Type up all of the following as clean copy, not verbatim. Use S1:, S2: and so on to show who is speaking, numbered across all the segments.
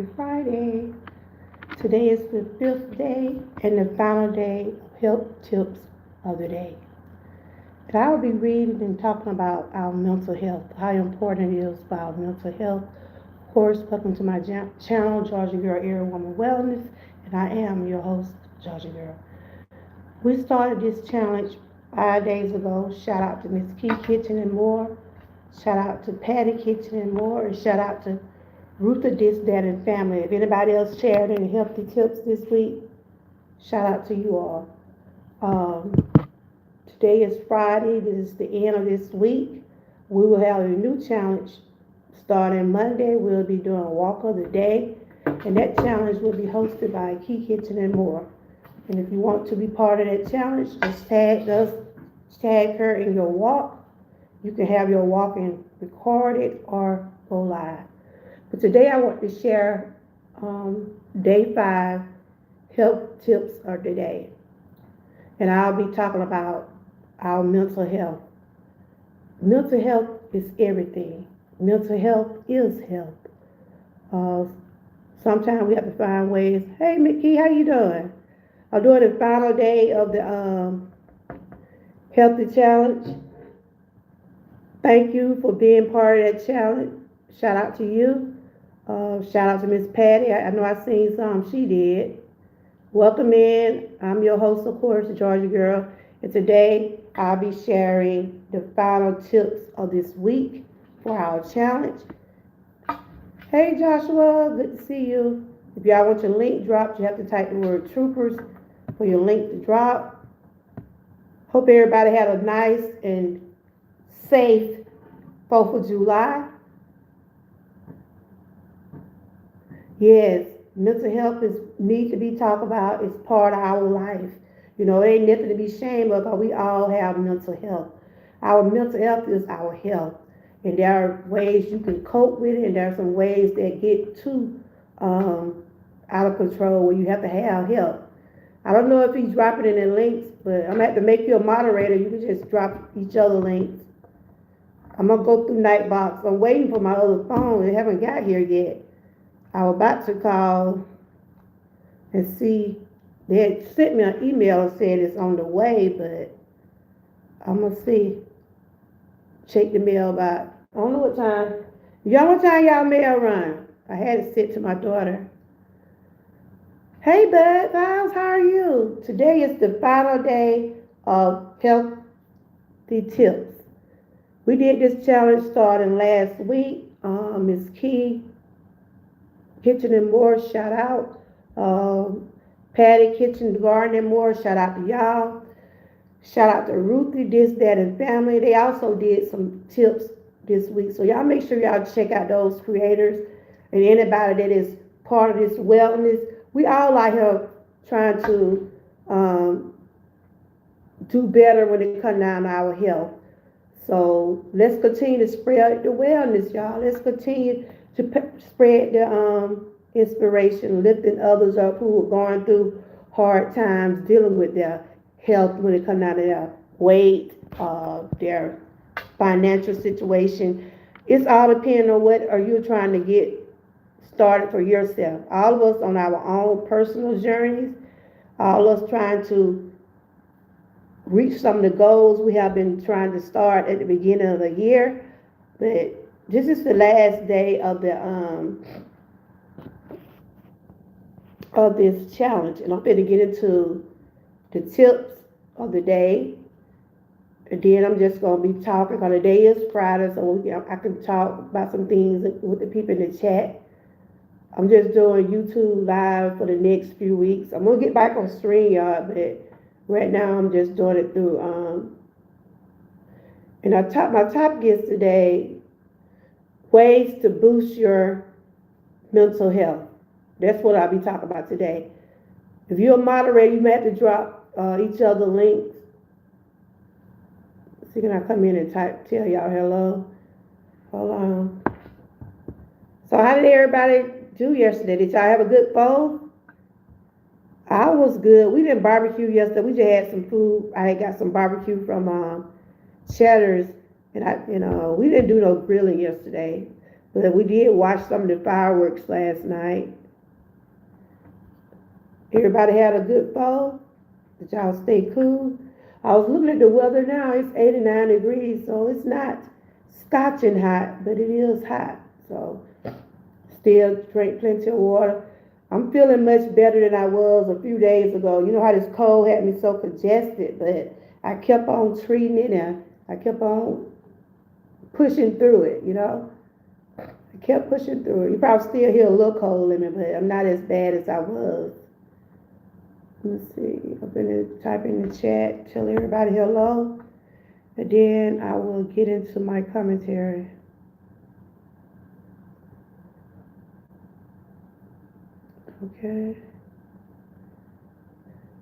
S1: Happy Friday. Today is the fifth day and the final day of health tips of the day. And I will be reading and talking about our mental health, how important it is for our mental health. Of course, welcome to my channel, Georgia Girl Area Woman Wellness, and I am your host, Georgia Girl. We started this challenge 5 days ago. Shout out to Miss Key Kitchen and More. Shout out to Patty Kitchen and More, and shout out to Rutha This, Dad, and Family. If anybody else shared any healthy tips this week, shout out to you all. Um, Today is Friday. This is the end of this week. We will have a new challenge starting Monday. We'll be doing a walk of the day, and that challenge will be hosted by Key Kitchen and More. And if you want to be part of that challenge, just tag us, tag her in your walk. You can have your walking recorded or go live. But today I want to share day 5 health tips of the day. And I'll be talking about our mental health. Mental health is everything. Mental health is health. Sometimes we have to find ways. Hey, Mickey, how you doing? I'm doing the final day of the healthy challenge. Thank you for being part of that challenge. Shout out to you. Shout out to Miss Patty. I know I seen some she did. Welcome in. I'm your host, of course, Georgia Girl. And today I'll be sharing the final tips of this week for our challenge. Hey Joshua, good to see you. If y'all want your link dropped, you have to type the word troopers for your link to drop. Hope everybody had a nice and safe 4th of July. Yes, mental health needs to be talked about. It's part of our life. You know, it ain't nothing to be ashamed of, because we all have mental health. Our mental health is our health. And there are ways you can cope with it, and there are some ways that get too out of control where you have to have help. I don't know if he's dropping it in links, but I'm going to have to make you a moderator. You can just drop each other links. I'm going to go through Nightbox. I'm waiting for my other phone. It haven't got here yet. I was about to call and see. They had sent me an email and said it's on the way, but I'm going to see. Check the mailbox. I don't know what time. What time y'all mail run? I had it sent to my daughter. Hey, Bud Files, how are you? Today is the final day of healthy tips. We did this challenge starting last week. Miss Key Kitchen and More, shout out. Patty Kitchen Garden and More, shout out to y'all. Shout out to Ruthie This, Dad, and Family. They also did some tips this week. So y'all make sure y'all check out those creators and anybody that is part of this wellness. We all out here trying to do better when it comes down to our health. So let's continue to spread the wellness, y'all. Let's continue to spread the inspiration, lifting others up who are going through hard times, dealing with their health when it comes down to their weight, their financial situation. It's all depending on what are you trying to get started for yourself. All of us on our own personal journeys, all of us trying to reach some of the goals we have been trying to start at the beginning of the year. But this is the last day of the of this challenge, and I'm going to get into the tips of the day, and then I'm just going to be talking, because the day is Friday, so I can talk about some things with the people in the chat. I'm just doing YouTube live for the next few weeks. I'm going to get back on StreamYard, but right now I'm just doing it through, and my topic is today, ways to boost your mental health. That's what I'll be talking about today. If you're a moderator, you may have to drop each other links. So can I come in and tell y'all hello? Hold on. So how did everybody do yesterday? Did y'all have a good phone? I was good. We didn't barbecue yesterday. We just had some food. I had got some barbecue from Cheddar's, and we didn't do no grilling yesterday. But we did watch some of the fireworks last night. Everybody had a good fall. Did y'all stay cool? I was looking at the weather now. It's 89 degrees, so it's not scorching hot, but it is hot. So still drink plenty of water. I'm feeling much better than I was a few days ago. You know how this cold had me so congested, but I kept on treating it and I kept on pushing through it, you know. I kept pushing through it. You probably still hear a little cold in me, but I'm not as bad as I was. Let's see. I'm going to type in the chat, tell everybody hello, and then I will get into my commentary. Okay.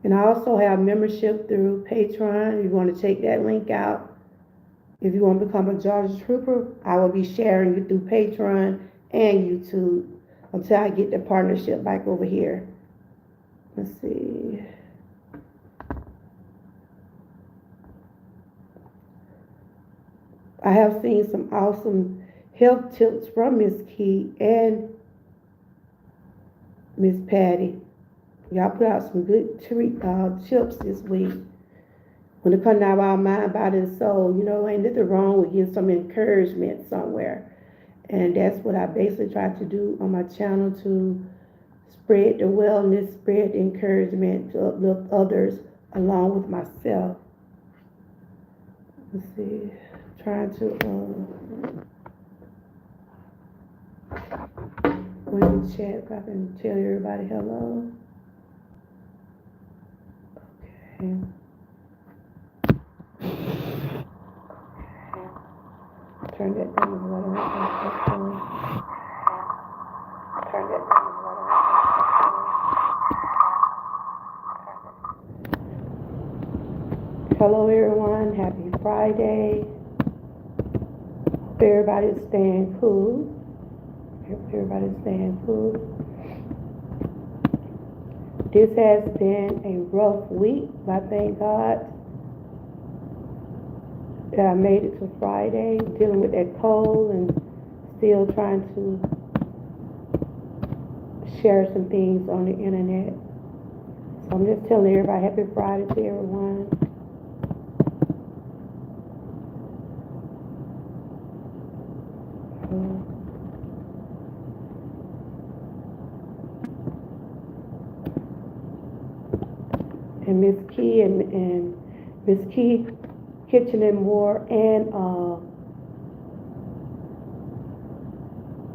S1: And I also have membership through Patreon. If you want to check that link out. If you want to become a Georgia Trooper, I will be sharing you through Patreon and YouTube until I get the partnership back over here. Let's see. I have seen some awesome health tips from Miss Key and Miss Patty. Y'all put out some good tips this week. When it comes out of our mind, body, and soul, you know, ain't nothing wrong with getting some encouragement somewhere. And that's what I basically try to do on my channel, to spread the wellness, spread the encouragement to uplift others along with myself. Let's see. Trying to go in the chat if I can tell everybody hello. Okay. Turn that down a little. Turn that down a little. Hello everyone, happy Friday. Hope everybody's staying cool. Everybody's staying cool. This has been a rough week, but I thank God that I made it to Friday, dealing with that cold and still trying to share some things on the internet. So I'm just telling everybody happy Friday to everyone. And Miss Key and Miss Key Kitchen and More and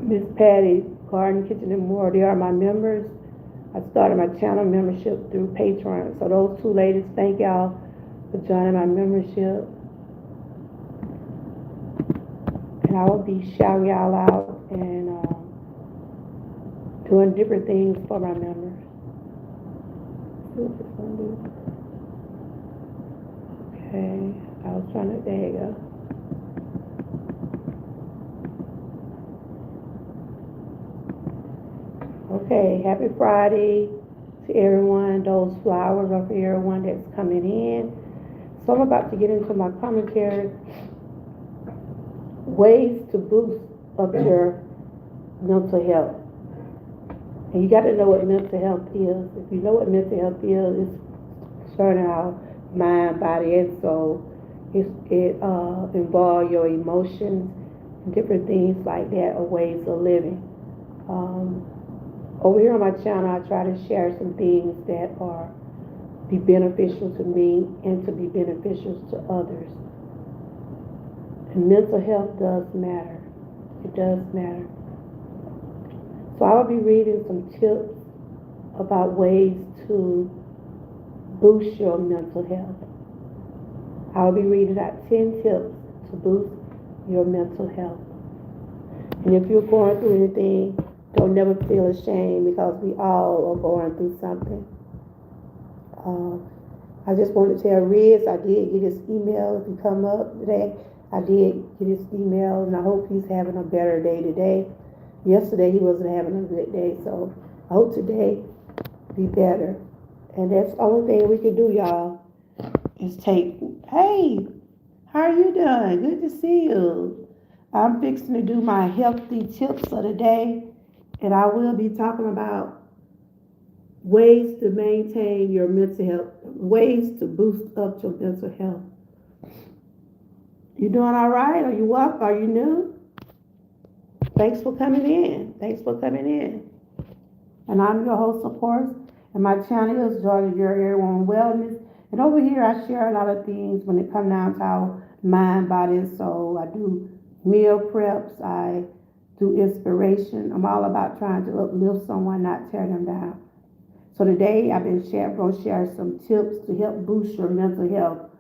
S1: Miss Patty Garden Kitchen and More, they are my members. I started my channel membership through Patreon. So those two ladies, thank y'all for joining my membership. And I will be shouting y'all out and doing different things for my members. Okay, I was trying to, there you go. Okay, happy Friday to everyone. Those flowers are for everyone that's coming in. So I'm about to get into my commentary. Ways to boost up your mental health. And you got to know what mental health is. If you know what mental health is, it's concerning our mind, body, and soul. It involves your emotions and different things like that, or ways of living. Over here on my channel, I try to share some things that are be beneficial to me and to be beneficial to others. And mental health does matter. It does matter. So I will be reading some tips about ways to boost your mental health. I will be reading out 10 tips to boost your mental health. And if you're going through anything, don't never feel ashamed, because we all are going through something. I just want to tell Riz, I did get his email. If you come up today, I did get his email, and I hope he's having a better day today. Yesterday he wasn't having a good day, so I hope today be better. And that's the only thing we can do, y'all, is take, hey, how are you doing? Good to see you. I'm fixing to do my healthy tips of the day, and I will be talking about ways to maintain your mental health, ways to boost up your mental health. You doing all right? Are you up? Are you new? Thanks for coming in. Thanks for coming in. And I'm your host, of course, and my channel is Georgia Your Everyone Wellness. And over here, I share a lot of things when it comes down to our mind, body, and soul. I do meal preps. I do inspiration. I'm all about trying to uplift someone, not tear them down. So today, I've been going to share some tips to help boost your mental health.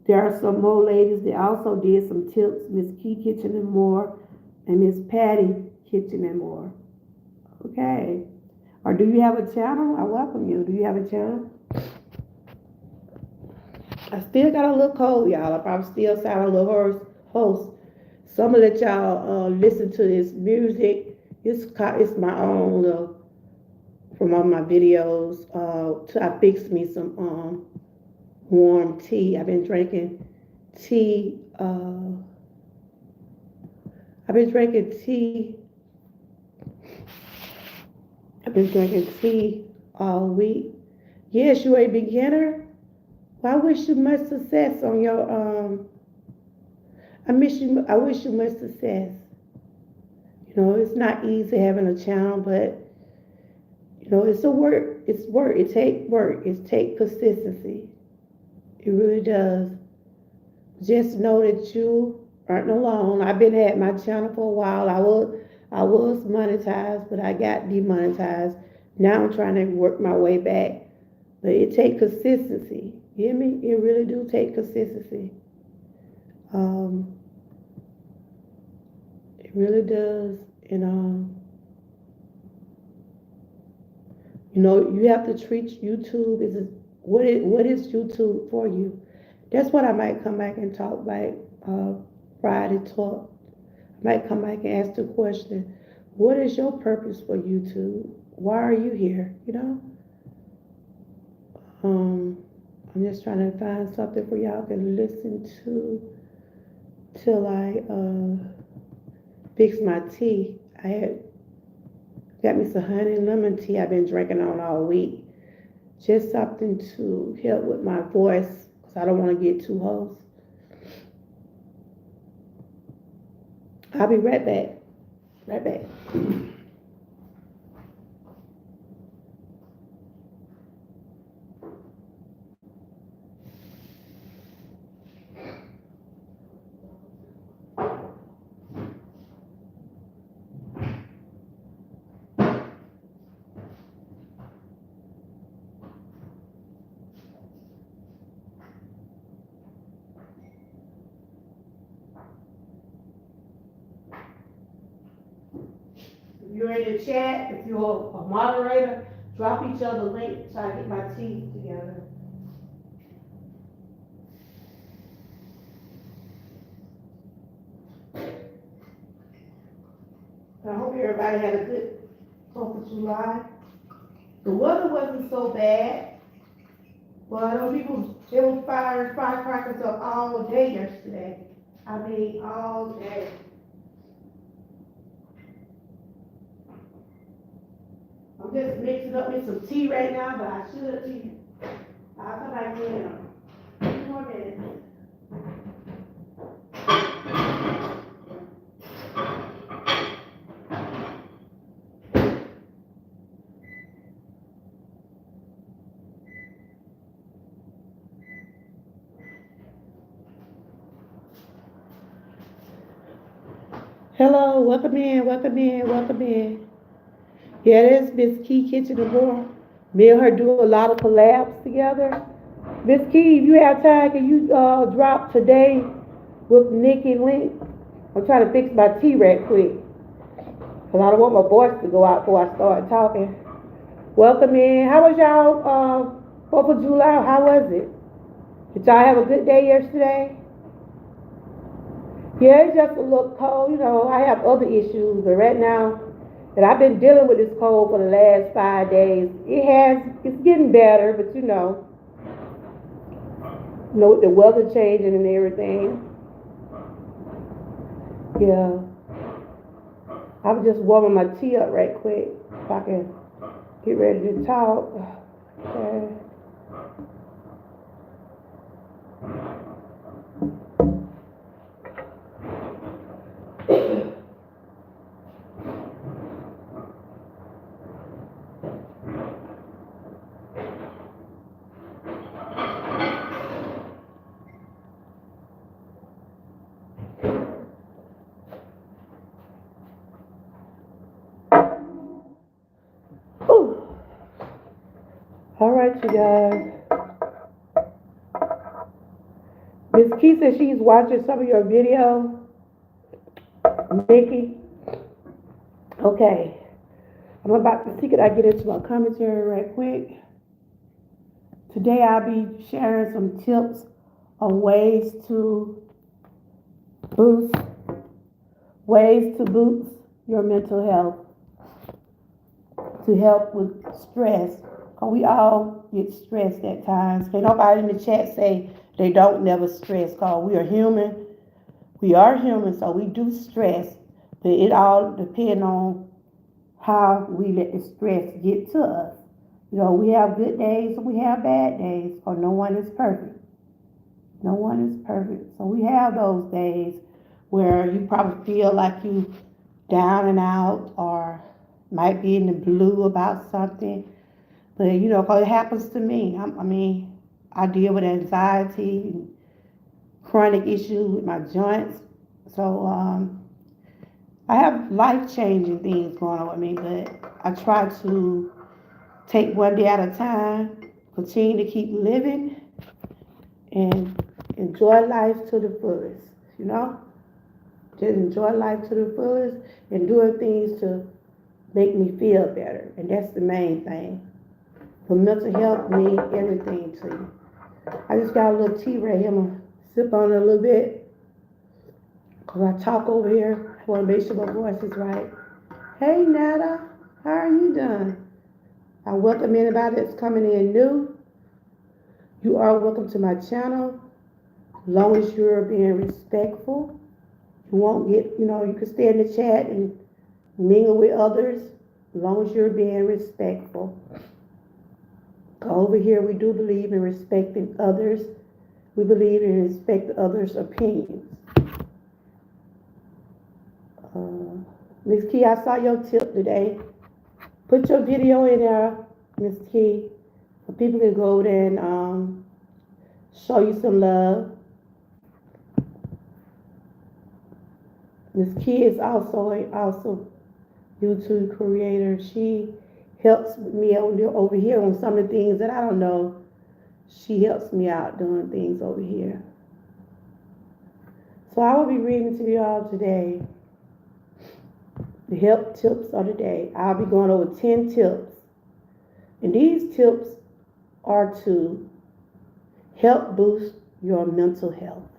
S1: There are some more ladies that also did some tips, Miss Key Kitchen and More, and Miss Patty Kitchen and More. Okay. Or do you have a channel? I welcome you. Do you have a channel? I still got a little cold, y'all. I probably still sound a little hoarse. So I'm gonna let y'all listen to this music. It's my own little from all my videos. I fixed me some warm tea. I've been drinking tea. I've been drinking tea. I've been drinking tea all week. Yes, you're a beginner. Well, I wish you much success on your. I wish you much success. You know, it's not easy having a channel, but you know, it's a work. It's work. It take work. It take consistency. It really does. Just know that you aren't alone. I've been at my channel for a while. I was monetized, but I got demonetized. Now I'm trying to work my way back. But it takes consistency. You hear me? It really do take consistency. It really does. And you know, you have to treat YouTube as what is YouTube for you? That's what I might come back and talk like Friday talk. I might come back and ask the question, what is your purpose for YouTube? Why are you here? You know? I'm just trying to find something for y'all to listen to till I fix my tea. I had got me some honey and lemon tea I've been drinking on all week. Just something to help with my voice because I don't want to get too hoarse. I'll be right back. Right back. If you're in the chat, if you're a moderator, drop each other a link so I get my tea together. I hope everybody had a good 4th of July. The weather wasn't so bad. Well, I know people, they were firing firecrackers up all day yesterday. I mean, all day. I'm just mixing up with some tea right now, but I should tea. I'll come back in a few more minutes. Hello, welcome in, welcome in, welcome in. Yeah, there's Miss Key Kitchen and More. Me and her do a lot of collabs together. Miss Key, if you have time, can you drop today with Nikki link? I'm trying to fix my tea right quick. Because I don't want my voice to go out before I start talking. Welcome in. How was y'all 4th of July? How was it? Did y'all have a good day yesterday? Yeah, it's just a little cold. You know, I have other issues, but right now, and I've been dealing with this cold for the last 5 days. It's getting better, but with the weather changing and everything. Yeah, I was just warming my tea up right quick so I can get ready to talk. Okay. Ooh. All right, you guys. Miss Key says she's watching some of your video. Nikki. Okay. I'm about to see, could I get into my commentary right quick? Today I'll be sharing some tips on boost ways to boost your mental health to help with stress. Cause we all get stressed at times. Can nobody in the chat say they don't never stress? Cause we are human. We are human, so we do stress. But it all depends on how we let the stress get to us. You know, we have good days and we have bad days, or no one is perfect. No one is perfect. So we have those days where you probably feel like you down and out or might be in the blue about something. But you know, 'cause it happens to me. I mean, I deal with anxiety and chronic issues with my joints. So I have life changing things going on with me, but I try to take one day at a time, continue to keep living, and enjoy life to the fullest. You know, just enjoy life to the fullest and doing things to make me feel better, and that's the main thing. For mental health means everything to you. I just got a little tea right here. I'm gonna sip on it a little bit because I talk over here. I want to make sure my voice is right. Hey Nada, how are you doing? I welcome anybody that's coming in new. You are welcome to my channel. As long as you're being respectful, you won't get, you know, you can stay in the chat and mingle with others. As long as you're being respectful. Over here, we do believe in respecting others. We believe in respecting others' opinions. Miss Key, I saw your tip today. Put your video in there, Miss Key, so people can go there and show you some love. Miss Key is also an awesome YouTube creator. She helps me over here on some of the things that I don't know. She helps me out doing things over here. So I will be reading to you all today the help tips of the day. I'll be going over 10 tips. And these tips are to help boost your mental health.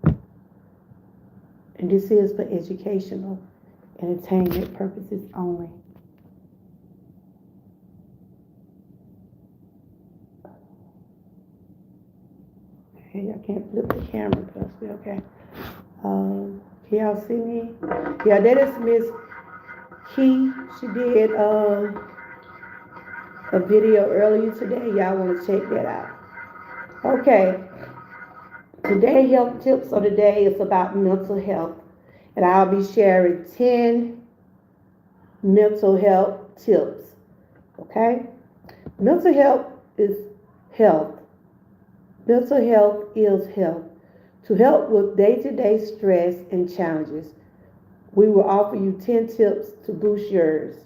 S1: And this is for educational, entertainment purposes only. Okay, I can't flip the camera, but I'll be okay. Can y'all see me? Yeah, that is Miss Key. She did a video earlier today. Y'all want to check that out. Okay. Today health tips of the day is about mental health. And I'll be sharing 10 mental health tips. Okay? Mental health is health. Mental health is health. To help with day-to-day stress and challenges, we will offer you 10 tips to boost yours.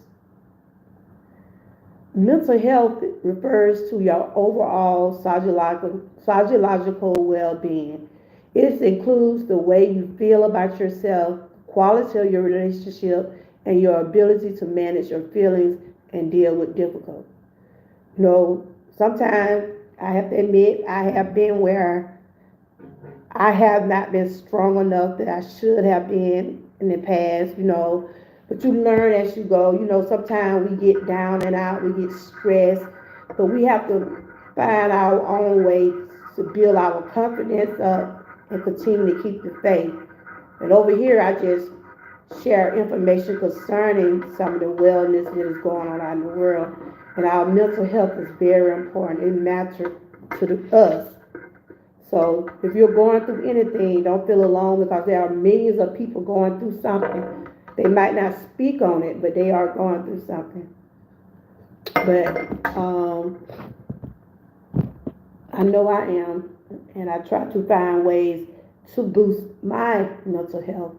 S1: Mental health refers to your overall psychological well-being. It includes the way you feel about yourself, quality of your relationship, and your ability to manage your feelings and deal with difficulty. You know, sometimes I have to admit I have been where I have not been strong enough that I should have been in the past, you know. But you learn as you go. You know, sometimes we get down and out, we get stressed, but we have to find our own way to build our confidence up and continue to keep the faith. And over here, I just share information concerning some of the wellness that is going on out in the world. And our mental health is very important. It matters to us. So if you're going through anything, don't feel alone because there are millions of people going through something. They might not speak on it, but they are going through something. But I know I am, and I try to find ways to boost my mental health.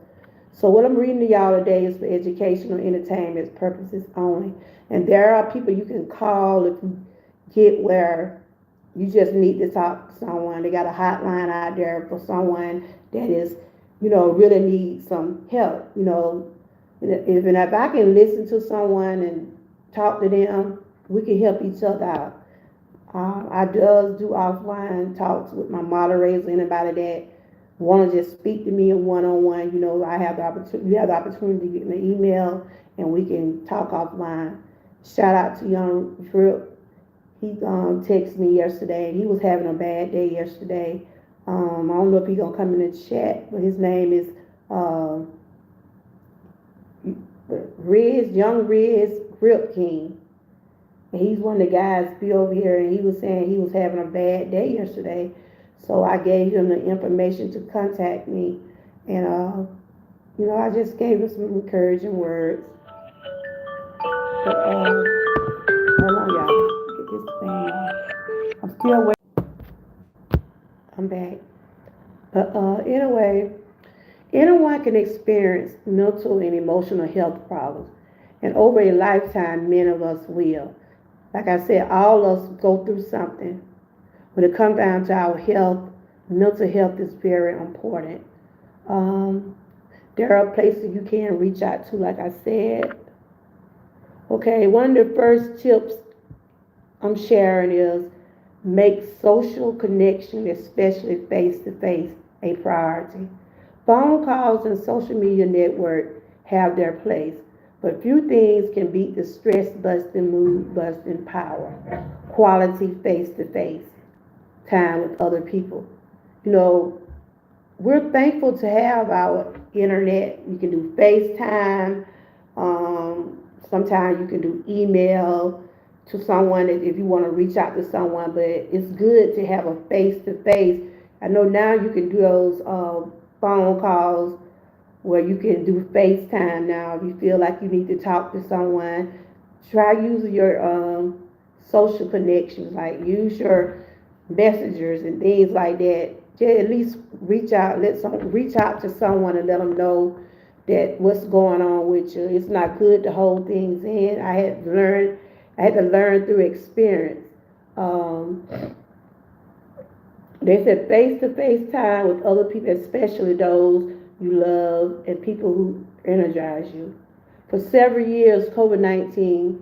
S1: So what I'm reading to y'all today is for educational entertainment purposes only. And there are people you can call if you get where you just need to talk to someone. They got a hotline out there for someone that is, really needs some help. If I can listen to someone and talk to them, we can help each other out. I does do offline talks with my moderators, anybody that want to just speak to me in one-on-one. I have the opportunity. You have the opportunity to get my email, and we can talk offline. Shout out to Young Drip. He texted me yesterday. He was having a bad day yesterday. I don't know if he's gonna come in the chat, but his name is Young Riz Grip King. And he's one of the guys be over here, and he was saying he was having a bad day yesterday. So I gave him the information to contact me, and I just gave him some encouraging words. But hold on, y'all. Get this thing off. I'm still waiting. I'm back. But anyway, anyone can experience mental and emotional health problems, and over a lifetime, many of us will. Like I said, all of us go through something. When it comes down to our health, mental health is very important. Um, there are places you can reach out to, like I said. Okay, one of the first tips I'm sharing is make social connection, especially face to face, a priority. Phone calls and social media network have their place, but few things can beat the stress busting, mood busting power. Quality face to face time with other people. You know, we're thankful to have our internet. You can do FaceTime. Sometimes you can do email to someone if you want to reach out to someone, but it's good to have a face to face. I know now you can do those phone calls where you can do FaceTime now. If you feel like you need to talk to someone, try using your social connections, like use your messengers and things like that. Just at least reach out to someone and let them know that what's going on with you. It's not good to hold things in. I had to learn through experience. Um, they said face to face time with other people, especially those you love and people who energize you. For several years, COVID-19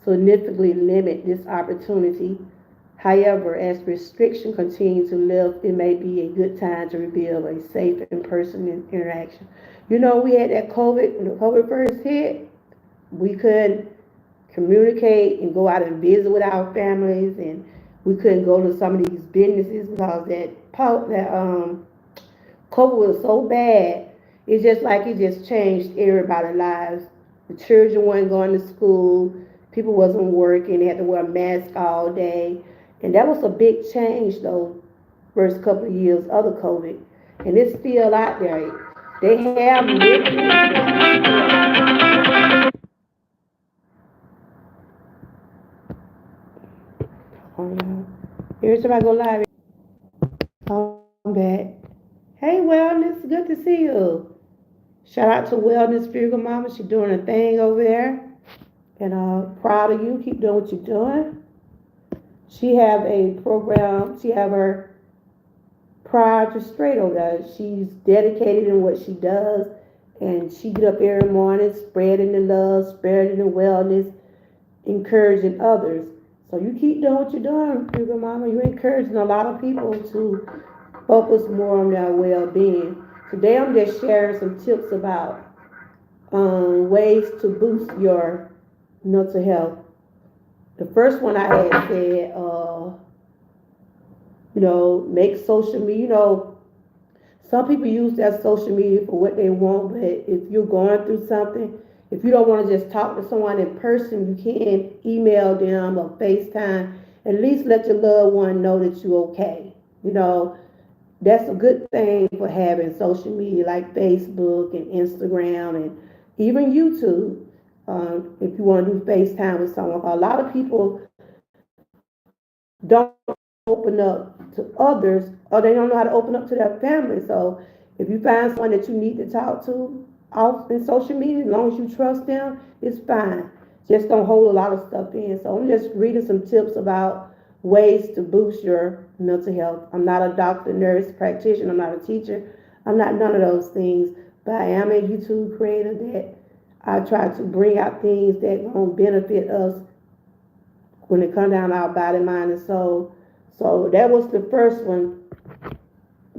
S1: significantly limited this opportunity. However, as restrictions continue to lift, it may be a good time to rebuild a safe in-person interaction. We had that COVID, when the COVID first hit, we couldn't communicate and go out and visit with our families, and we couldn't go to some of these businesses because that COVID was so bad. It's just like it just changed everybody's lives. The children weren't going to school, people wasn't working, they had to wear a mask all day. And that was a big change though, first couple of years of the COVID. And it's still out there. They have every time I go live, I'm back. Hey Wellness, good to see you. Shout out to Wellness Figure Mama. She's doing a thing over there. And proud of you. Keep doing what you're doing. She have a program. She have her Pride to Straight over there. She's dedicated in what she does. And she get up every morning spreading the love, spreading the wellness, encouraging others. So you keep doing what you're doing, Figure Mama. You're encouraging a lot of people to focus more on their well-being. Today I'm just sharing some tips about ways to boost your mental health. The first one I had said, make social media. Some people use their social media for what they want, but if you're going through something, if you don't want to just talk to someone in person, you can email them or FaceTime. At least let your loved one know that you're okay. You know, that's a good thing for having social media like Facebook and Instagram and even YouTube. If you want to do FaceTime with someone, a lot of people don't open up to others or they don't know how to open up to their family. So if you find someone that you need to talk to off in social media, as long as you trust them, it's fine. Just don't hold a lot of stuff in. So I'm just reading some tips about ways to boost your mental health. I'm not a doctor, nurse, practitioner. I'm not a teacher. I'm not none of those things. But I am a YouTube creator that I try to bring out things that will benefit us when it comes down to our body, mind, and soul. So that was the first one,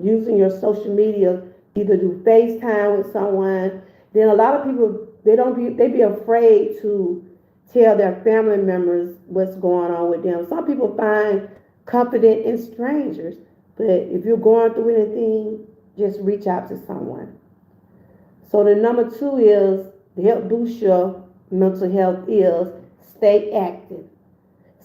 S1: using your social media, either do FaceTime with someone. Then a lot of people, they be afraid to tell their family members what's going on with them. Some people find confidence in strangers, but if you're going through anything, just reach out to someone. So the number two is to help boost your mental health is stay active.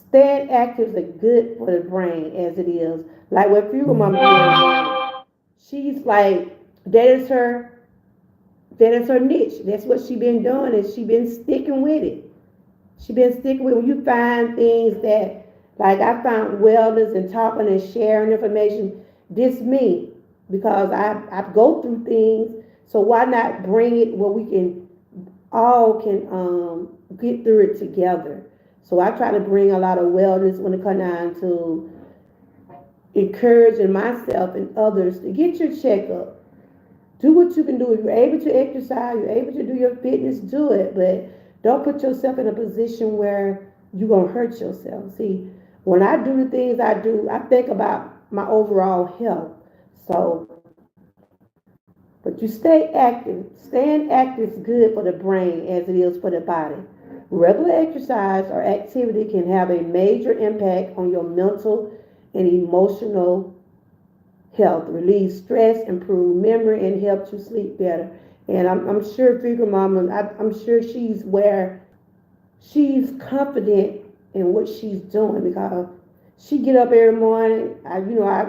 S1: Staying active is good for the brain as it is. Like what Fugal Mama did, she's like, that is her that is her niche. That's what she been doing and she been sticking with it. She been sticking with it. When you find things that, like I found wellness and talking and sharing information, this me because I go through things. So why not bring it where we can all can get through it together. So I try to bring a lot of wellness when it comes down to encouraging myself and others to get your checkup. Do what you can do. If you're able to exercise, you're able to do your fitness, do it. But don't put yourself in a position where you're going to hurt yourself. See, when I do the things I do, I think about my overall health. So, but you stay active. Staying active is good for the brain as it is for the body. Regular exercise or activity can have a major impact on your mental and emotional health, relieve stress, improve memory, and help you sleep better. And I'm sure Figure Mama, I'm sure she's where she's confident in what she's doing because she get up every morning. I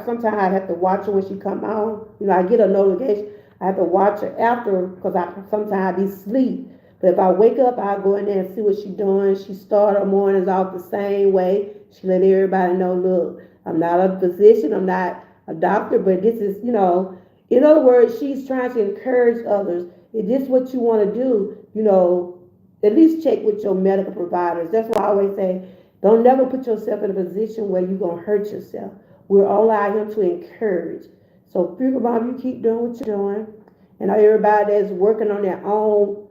S1: sometimes I have to watch her when she come on. I get a notification. I have to watch her after because I sometimes I be asleep. But if I wake up, I go in there and see what she's doing. She start her mornings off the same way. She let everybody know, look, I'm not a physician, I'm not a doctor, but this is, in other words, she's trying to encourage others. If this is what you want to do, at least check with your medical providers. That's why I always say, don't never put yourself in a position where you're going to hurt yourself. We're all out here to encourage. So figure about you keep doing what you're doing. And everybody that's working on their own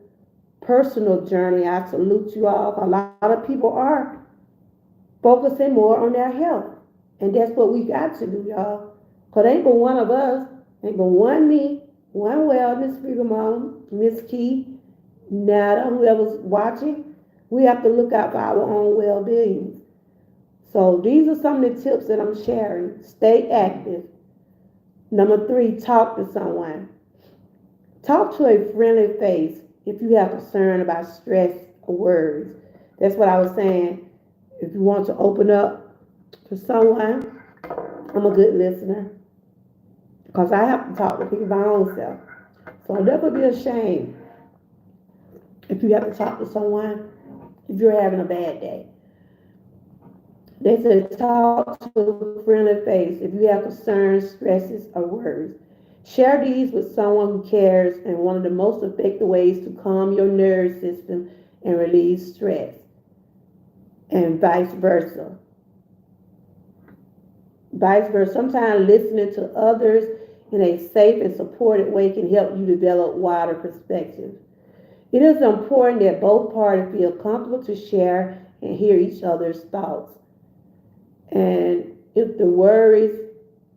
S1: personal journey, I salute you all. A lot of people are focusing more on their health. And that's what we got to do, y'all. Because ain't but one of us, ain't but one me, one wellness, Figure Mom, Miss Key, Nada, whoever's watching. We have to look out for our own well-being. So these are some of the tips that I'm sharing. Stay active. Number 3, talk to someone. Talk to a friendly face if you have concern about stress or worries. That's what I was saying. If you want to open up to someone, I'm a good listener because I have to talk to people my own self. So never be ashamed if you have to talk to someone if you're having a bad day. They said talk to a friendly face if you have concerns, stresses, or worries. Share these with someone who cares, and one of the most effective ways to calm your nervous system and relieve stress, and vice versa. Sometimes listening to others in a safe and supported way can help you develop wider perspective. It is important that both parties feel comfortable to share and hear each other's thoughts. And if the worries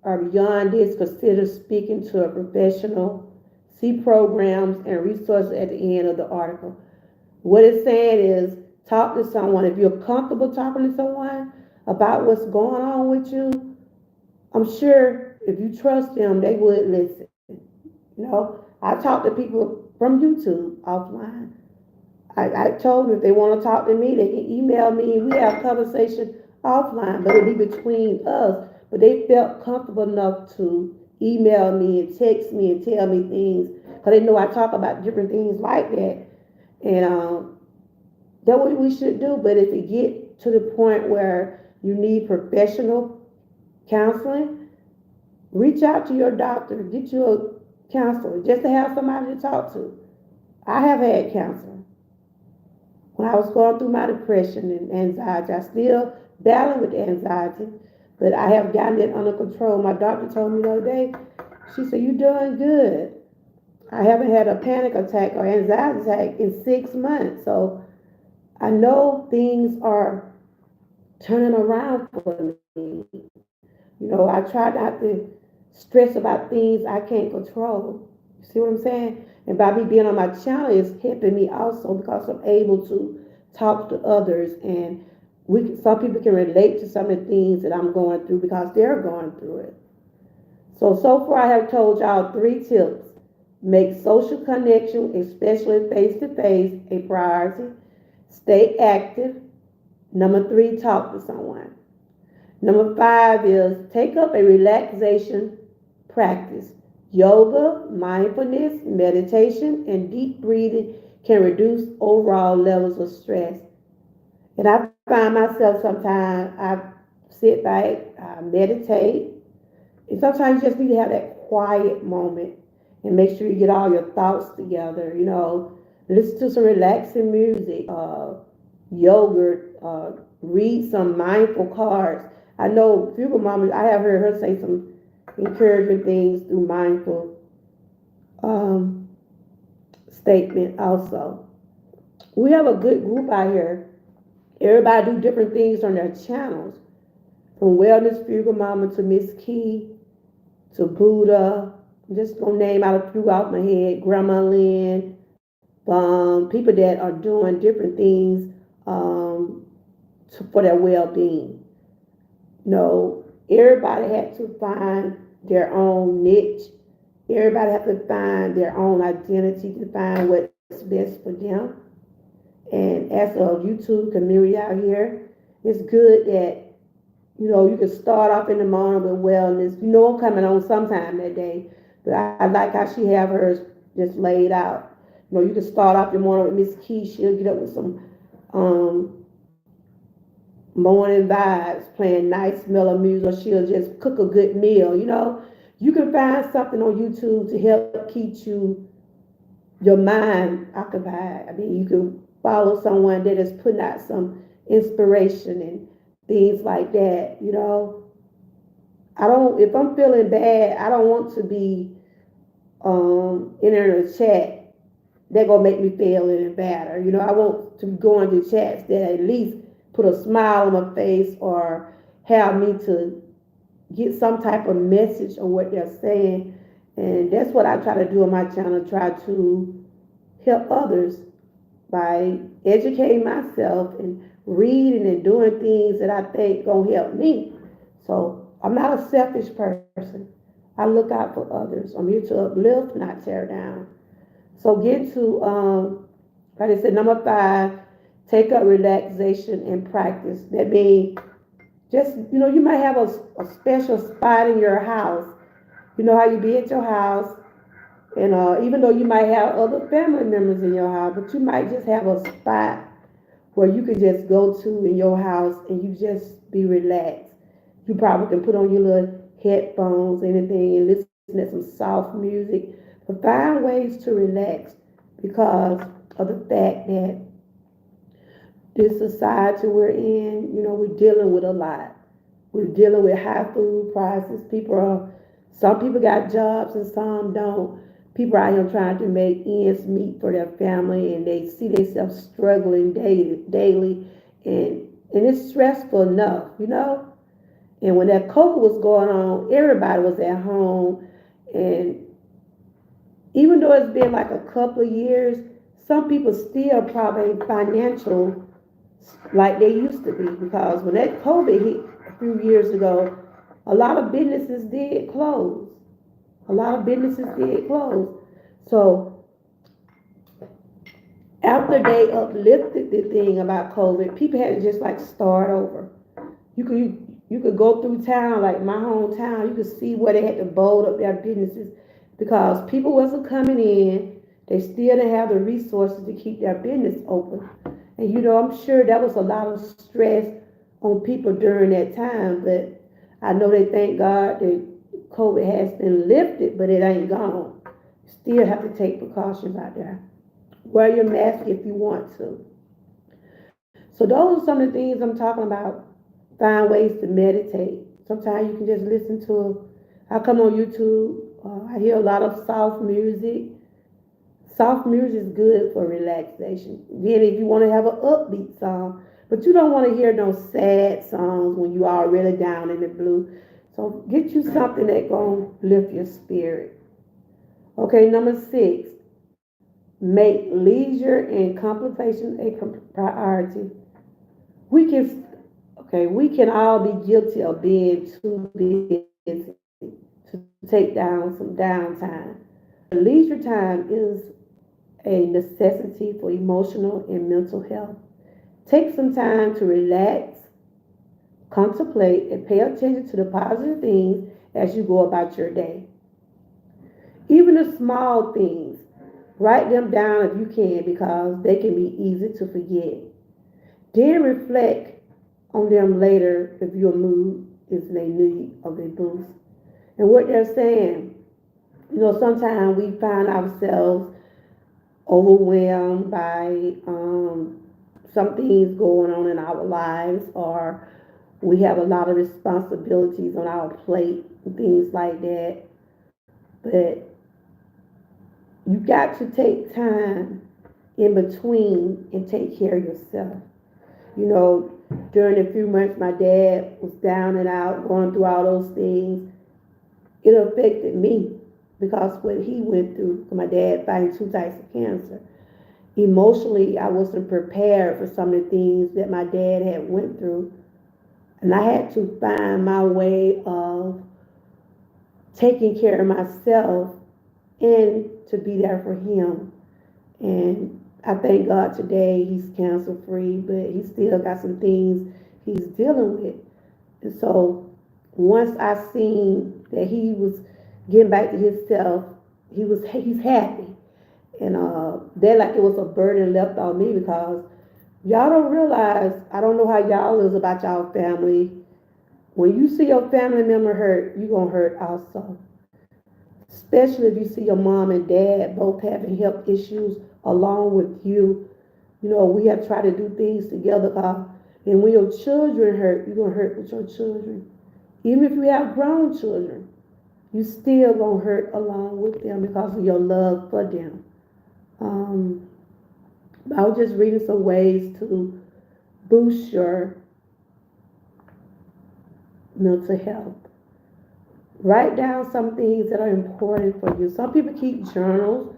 S1: are beyond this, consider speaking to a professional. See programs and resources at the end of the article. What it's saying is talk to someone. If you're comfortable talking to someone about what's going on with you, I'm sure if you trust them, they would listen. I talk to people from YouTube offline. I told them if they want to talk to me, they can email me and we have conversation offline, but it'll be between us. But they felt comfortable enough to email me and text me and tell me things because they know I talk about different things like that. And that's what we should do. But if it get to the point where you need professional counseling, reach out to your doctor, get you a counselor, just to have somebody to talk to. I have had counseling when I was going through my depression and anxiety. I still battle with anxiety, but I have gotten it under control. My doctor told me the other day, she said, "You're doing good. I haven't had a panic attack or anxiety attack in 6 months." So I know things are turning around for me. I try not to stress about things I can't control. You see what I'm saying? And by me being on my channel is helping me also because I'm able to talk to others and some people can relate to some of the things that I'm going through because they're going through it. So far I have told y'all 3 tips. Make social connection, especially face to face, a priority. Stay active. Number 3, talk to someone. Number 5 is take up a relaxation practice. Yoga, mindfulness, meditation, and deep breathing can reduce overall levels of stress. And I find myself sometimes I sit back, I meditate, and sometimes you just need to have that quiet moment and make sure you get all your thoughts together. Listen to some relaxing music, yoga, read some mindful cards. I know Fugal Mama, I have heard her say some encouraging things through mindful um, statement also. We have a good group out here. Everybody do different things on their channels. From Wellness Fugal Mama to Miss Key to Buddha. I'm just gonna name out a few out my head. Grandma Lynn, people that are doing different things for their well-being. Everybody had to find their own niche. Everybody have to find their own identity to find what's best for them. And as a YouTube community out here, it's good that you can start off in the morning with wellness. I'm coming on sometime that day, but I like how she have hers just laid out. You can start off the morning with Miss Key. She'll get up with some morning vibes, playing nice mellow music, or she'll just cook a good meal. You can find something on YouTube to help keep your mind occupied. I mean, you can follow someone that is putting out some inspiration and things like that. I don't. If I'm feeling bad, I don't want to be in a chat that gonna make me feel even better. I want to go into chats that at least put a smile on my face or have me to get some type of message on what they're saying. And that's what I try to do on my channel, try to help others by educating myself and reading and doing things that I think gonna help me. So I'm not a selfish person. I look out for others. I'm here to uplift, not tear down. So get to like I said, number 5, take up relaxation and practice. That means just, you might have a special spot in your house. You know how you be at your house, and even though you might have other family members in your house, but you might just have a spot where you can just go to in your house and you just be relaxed. You probably can put on your little headphones, anything, and listen to some soft music. But find ways to relax because of the fact that this society we're in, we're dealing with a lot. We're dealing with high food prices. Some people got jobs and some don't. People are out here trying to make ends meet for their family, and they see themselves struggling daily, and it's stressful enough. And when that COVID was going on, everybody was at home, and even though it's been like a couple of years, some people still probably financial like they used to be, because when that COVID hit a few years ago, a lot of businesses did close. A lot of businesses did close. So after they uplifted the thing about COVID, people had to just like start over. You could go through town, like my hometown, you could see where they had to bold up their businesses because people wasn't coming in. They still didn't have the resources to keep their business open. And I'm sure that was a lot of stress on people during that time, but I know they thank God that COVID has been lifted, but it ain't gone. Still have to take precautions out there. Wear your mask if you want to. So those are some of the things I'm talking about. Find ways to meditate. Sometimes you can just listen to. I come on YouTube. I hear a lot of soft music. Soft music is good for relaxation. Then if you want to have an upbeat song, but you don't want to hear no sad songs when you are really down in the blue. So get you something that gonna lift your spirit. Okay, number 6, make leisure and contemplation a priority. We can we can all be guilty of being too busy to take down some downtime. But leisure time is a necessity for emotional and mental health. Take some time to relax, contemplate, and pay attention to the positive things as you go about your day. Even the small things, write them down if you can because they can be easy to forget. Then reflect on them later if your mood is in a need of a boost. And what they're saying, sometimes we find ourselves overwhelmed by some things going on in our lives, or we have a lot of responsibilities on our plate and things like that. But you got to take time in between and take care of yourself. You know, during the few months my dad was down and out, going through all those things, it affected me because what he went through, my dad fighting 2 types of cancer. Emotionally, I wasn't prepared for some of the things that my dad had went through. And I had to find my way of taking care of myself and to be there for him. And I thank God today he's cancer free, but he still got some things he's dealing with. And so once I seen that he was getting back to himself, he's happy. And that like it was a burden left on me because y'all don't realize, I don't know how y'all is about y'all family. When you see your family member hurt, you're going to hurt also. Especially if you see your mom and dad both having health issues along with you. We have tried to do things together. And when your children hurt, you're going to hurt with your children. Even if you have grown children, you still going to hurt along with them because of your love for them. I was just reading some ways to boost your mental health. Write down some things that are important for you. Some people keep journals.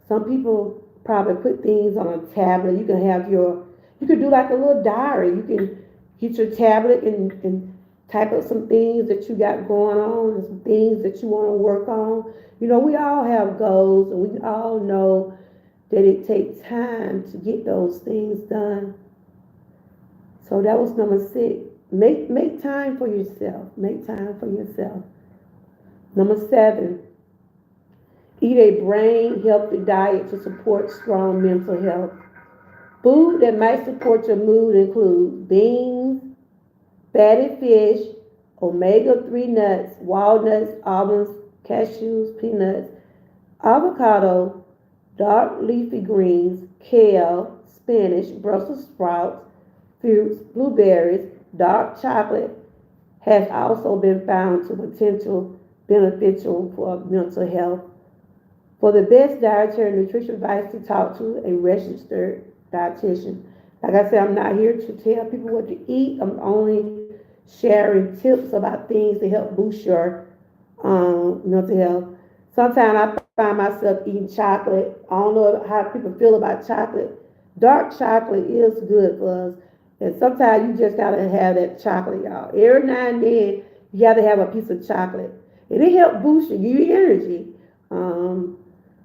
S1: Some people probably put things on a tablet. You can do like a little diary. You can get your tablet and type up some things that you got going on and some things that you want to work on. We all have goals and we all know that it takes time to get those things done. So that was number 6. Make time for yourself. Make time for yourself. Number 7, eat a brain healthy diet to support strong mental health. Food that might support your mood include beans, fatty fish, omega-3 nuts, walnuts, almonds, cashews, peanuts, avocado, dark leafy greens, kale, spinach, Brussels sprouts, fruits, blueberries, dark chocolate has also been found to potential beneficial for mental health. For the best dietary and nutrition advice, to talk to a registered dietitian. Like I said, I'm not here to tell people what to eat. I'm only sharing tips about things to help boost your mental health. Sometimes I find myself eating chocolate. I don't know how people feel about chocolate. Dark chocolate is good for us. And sometimes you just gotta have that chocolate, y'all. Every now and then, you gotta have a piece of chocolate. And it help boost you, give you energy. Um,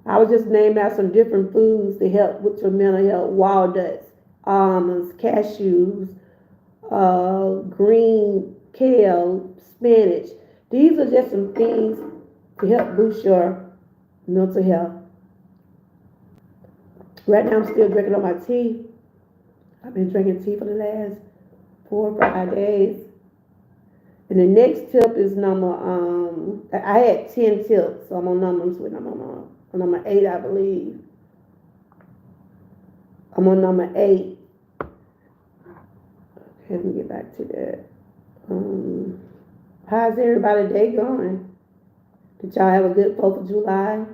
S1: I was just naming out some different foods to help with your mental health: walnuts, almonds, cashews, green kale, spinach. These are just some things to help boost your mental health. Right now, I'm still drinking on my tea. I've been drinking tea for the last 4 or 5 days. And the next tip is I had 10 tips, so I'm on number 8, I believe. I'm on number 8. Okay, let me get back to that. How's everybody's day going? Did y'all have a good 4th of July?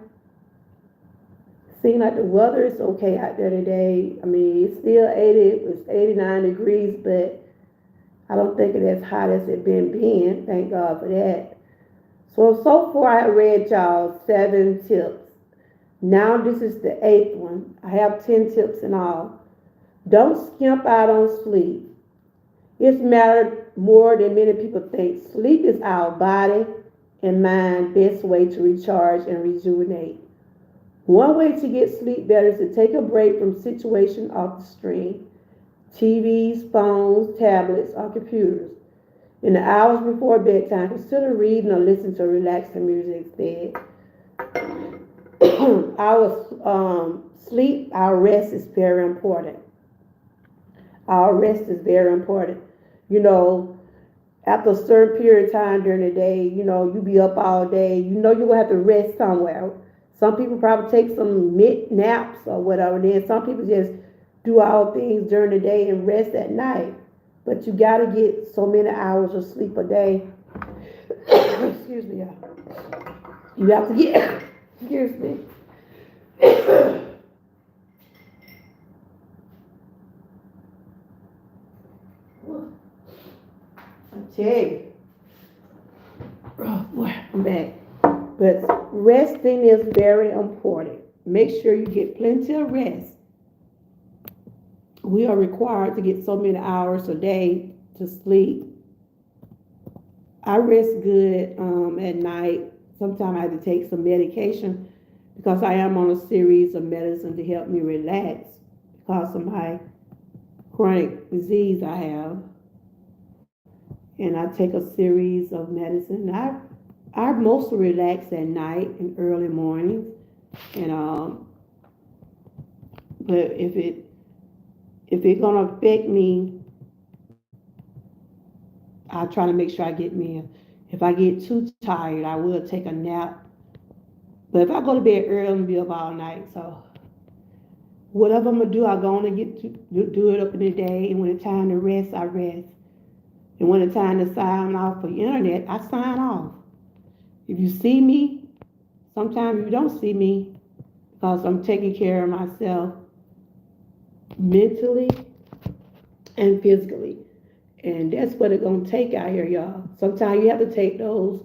S1: Seems like the weather is okay out there today. I mean, it's still 89 degrees, but I don't think it's as hot as it been. Thank God for that. So far I have read y'all 7 tips. Now this is the 8th one. I have 10 tips in all. Don't skimp out on sleep. It's mattered more than many people think. Sleep is our body and mind best way to recharge and rejuvenate. One way to get sleep better is to take a break from situation off the screen. TVs, phones, tablets, or computers. In the hours before bedtime, consider reading or listening to relaxing music instead. Our sleep, our rest is very important. Our rest is very important. You know, after a certain period of time during the day, you be up all day. You're going to have to rest somewhere. Some people probably take some mid naps or whatever. Then some people just do all things during the day and rest at night. But you got to get so many hours of sleep a day. Excuse me, y'all. You have to get, excuse me. I tell you. Oh boy, I'm back. But resting is very important. Make sure you get plenty of rest. We are required to get so many hours a day to sleep. I rest good at night. Sometimes I have to take some medication because I am on a series of medicine to help me relax because of my chronic disease I have. And I take a series of medicine. I mostly relax at night and early mornings. And but if it's gonna affect me, I try to make sure I get me. If I get too tired, I will take a nap. But if I go to bed early, I'm gonna be up all night. So whatever I'm gonna do, I'm gonna get to do it up in the day. And when it's time to rest, I rest. And when it's time to sign off for the internet, I sign off. If you see me, sometimes you don't see me because I'm taking care of myself mentally and physically. And that's what it's going to take out here, y'all. Sometimes you have to take those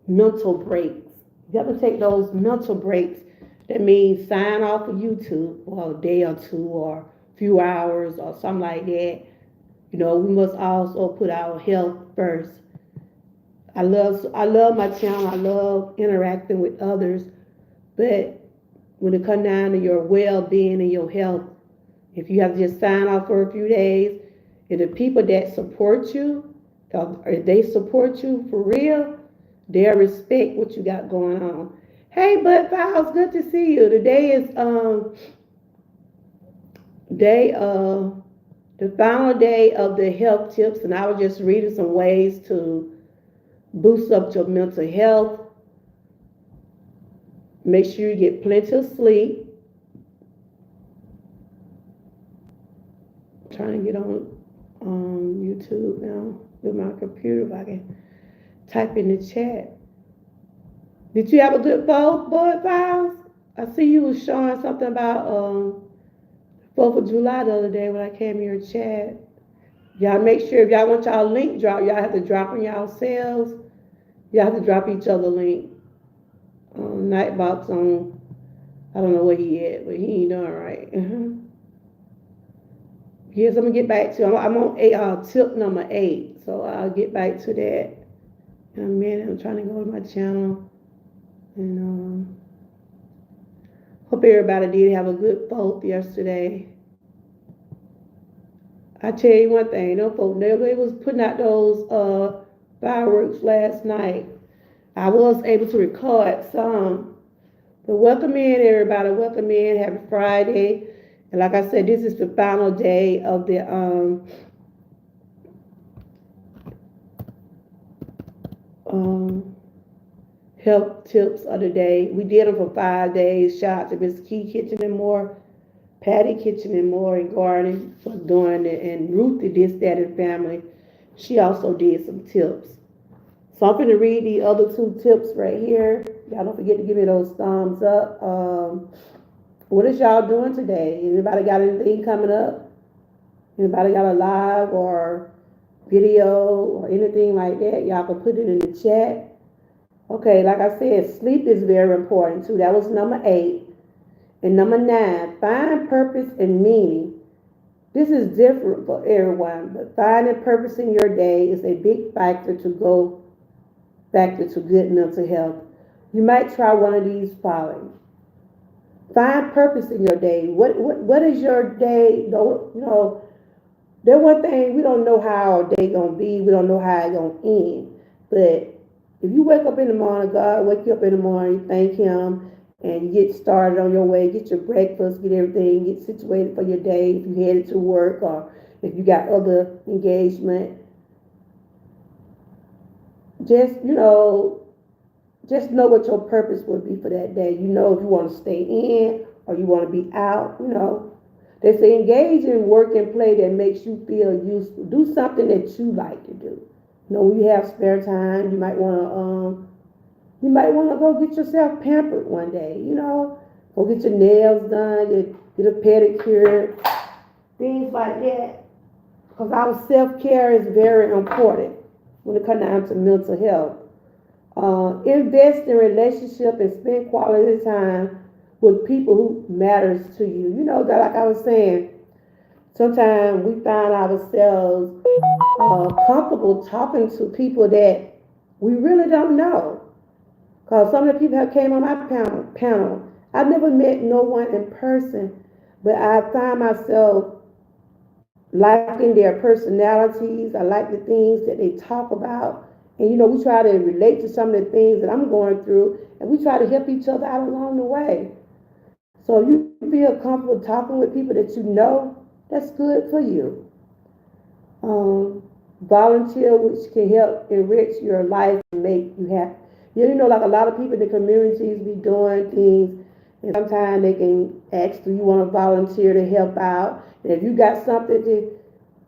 S1: mental breaks. You have to take those mental breaks. That means sign off of YouTube for a day or two or a few hours or something like that. We must also put our health first. I love my channel. I love interacting with others. But when it comes down to your well-being and your health, if you have to just sign off for a few days, and the people that support you, if they support you for real, they'll respect what you got going on. Hey, Bud Files, good to see you. Today is day the final day of the health tips, and I was just reading some ways to boost up your mental health. Make sure you get plenty of sleep. I'm trying to get on YouTube now with my computer if I can type in the chat. Did you have a good Bud Files? I see you was showing something about 4th of July the other day when I came in your chat. Y'all make sure if y'all want y'all link drop, y'all have to drop them yourselves. Y'all have to drop each other link. Nightbox on, I don't know where he at, but he ain't doing right. I'm gonna get back to. I'm on tip number 8, so I'll get back to that. In a minute, I'm trying to go to my channel. And hope everybody did have a good 4th yesterday. I tell you one thing, those folks, they was putting out those fireworks last night. I was able to record some. But welcome in, everybody. Welcome in. Happy Friday. And like I said, this is the final day of the um, health tips of the day. We did them for 5 days. Shout out to Miss Key Kitchen and More, Patty Kitchen and More, and Garden for doing it. And Ruthie did that in family. She also did some tips. So I'm going to read the other 2 tips right here. Y'all don't forget to give me those thumbs up. What is y'all doing today? Anybody got anything coming up? Anybody got a live or video or anything like that? Y'all can put it in the chat. Okay, like I said, sleep is very important too. That was number 8. And number 9, find purpose and meaning. This is different for everyone, but finding purpose in your day is a big factor to good mental health. You might try one of these following. Find purpose in your day. What is your day? There one thing, we don't know how our day gonna be. We don't know how it gonna end. But if you wake up in the morning, God wake you up in the morning, you thank Him, and you get started on your way, get your breakfast, get everything, get situated for your day. If you headed to work or if you got other engagement, just just know what your purpose would be for that day. If you want to stay in or you want to be out. They say engage in work and play that makes you feel useful. Do something that you like to do. When you have spare time, you might want to go get yourself pampered one day. Go get your nails done, get a pedicure, things like that. Because our self-care is very important when it comes down to mental health. Invest in relationship and spend quality time with people who matters to you. That, like I was saying, sometimes we find ourselves comfortable talking to people that we really don't know. Because some of the people that came on my panel, I've never met no one in person, but I find myself liking their personalities. I like the things that they talk about. And we try to relate to some of the things that I'm going through, and we try to help each other out along the way. So if you feel comfortable talking with people that you know, that's good for you. Volunteer, which can help enrich your life and make you happy. Like a lot of people in the communities be doing things, and sometimes they can ask, do you want to volunteer to help out? And if you got something to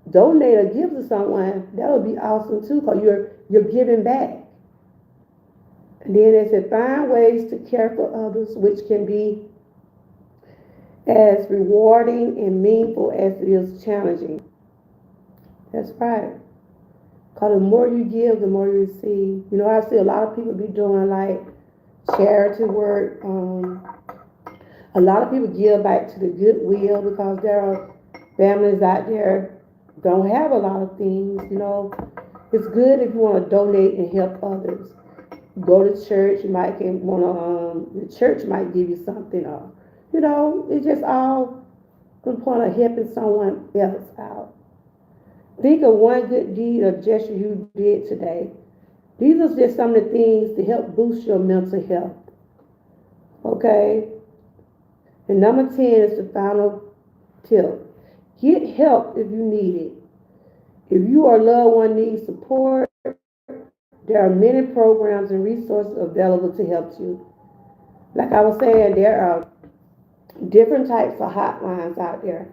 S1: donate or give to someone, that would be awesome too, because you're giving back. And then it said, find ways to care for others, which can be as rewarding and meaningful as it is challenging. That's right. Because the more you give, the more you receive. I see a lot of people be doing like charity work. A lot of people give back to the Goodwill because there are families out there don't have a lot of things. It's good if you want to donate and help others. Go to church. You might want to. The church might give you something. It's just all the point of helping someone else out. Think of one good deed or gesture you did today. These are just some of the things to help boost your mental health. Okay? And number 10 is the final tip. Get help if you need it. If you or loved one needs support, there are many programs and resources available to help you. Like I was saying, there are different types of hotlines out there.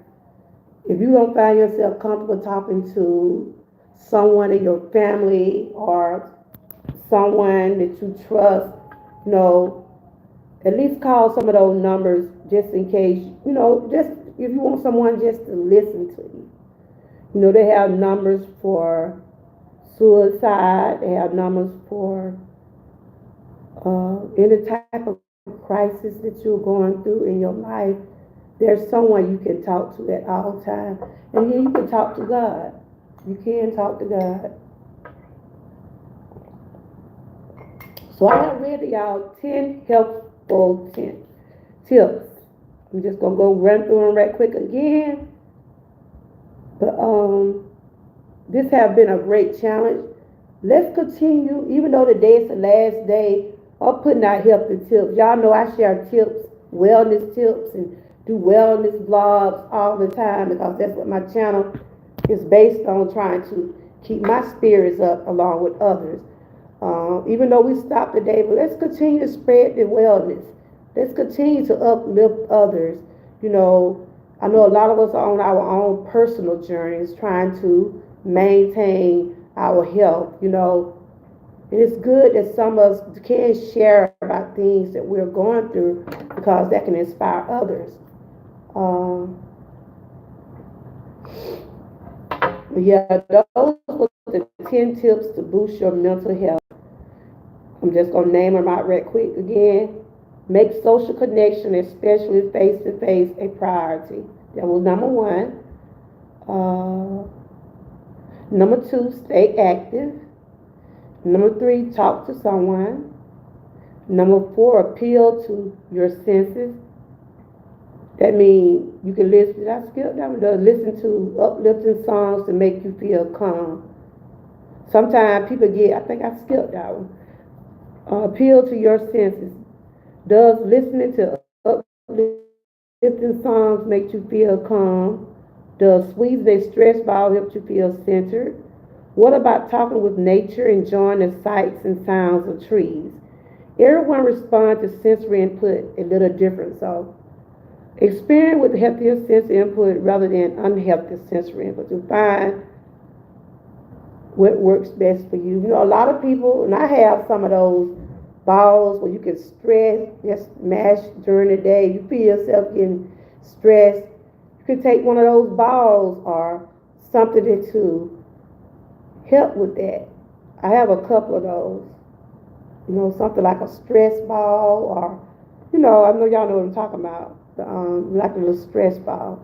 S1: If you don't find yourself comfortable talking to someone in your family or someone that you trust, at least call some of those numbers just in case, just if you want someone just to listen to you. They have numbers for suicide, they have numbers for any type of crisis that you're going through in your life. There's someone you can talk to at all times. And then you can talk to God. You can talk to God. So I have read to y'all 10 helpful tips. I'm just gonna go run through them right quick again. But this has been a great challenge. Let's continue, even though today is the last day of putting out healthy tips. Y'all know I share tips, wellness tips, and do wellness vlogs all the time because that's what my channel is based on, trying to keep my spirits up along with others. Even though we stopped today, but let's continue to spread the wellness. Let's continue to uplift others. You know, I know a lot of us are on our own personal journeys trying to maintain our health. And it's good that some of us can share about things that we're going through because that can inspire others. Yeah, those were the 10 tips to boost your mental health. I'm just going to name them out right quick again. Make social connection, especially face to face, a priority. That was number one. Number two, stay active. Number three, talk to someone. Number four, appeal to your senses. That means you can listen. Did I skip that one? Listen to uplifting songs to make you feel calm. Sometimes people I think I skipped that one. Appeal to your senses. Does listening to uplifting songs make you feel calm? Does squeezing a stress ball help you feel centered? What about talking with nature, enjoying the sights and sounds of trees? Everyone responds to sensory input a little different, so experiment with healthier sensory input rather than unhealthy sensory input to find what works best for you. A lot of people, and I have some of those balls where you can stress, just mash during the day. You feel yourself getting stressed. You can take one of those balls or something to help with that. I have a couple of those. Something like a stress ball, or I know y'all know what I'm talking about. Like a little stress ball.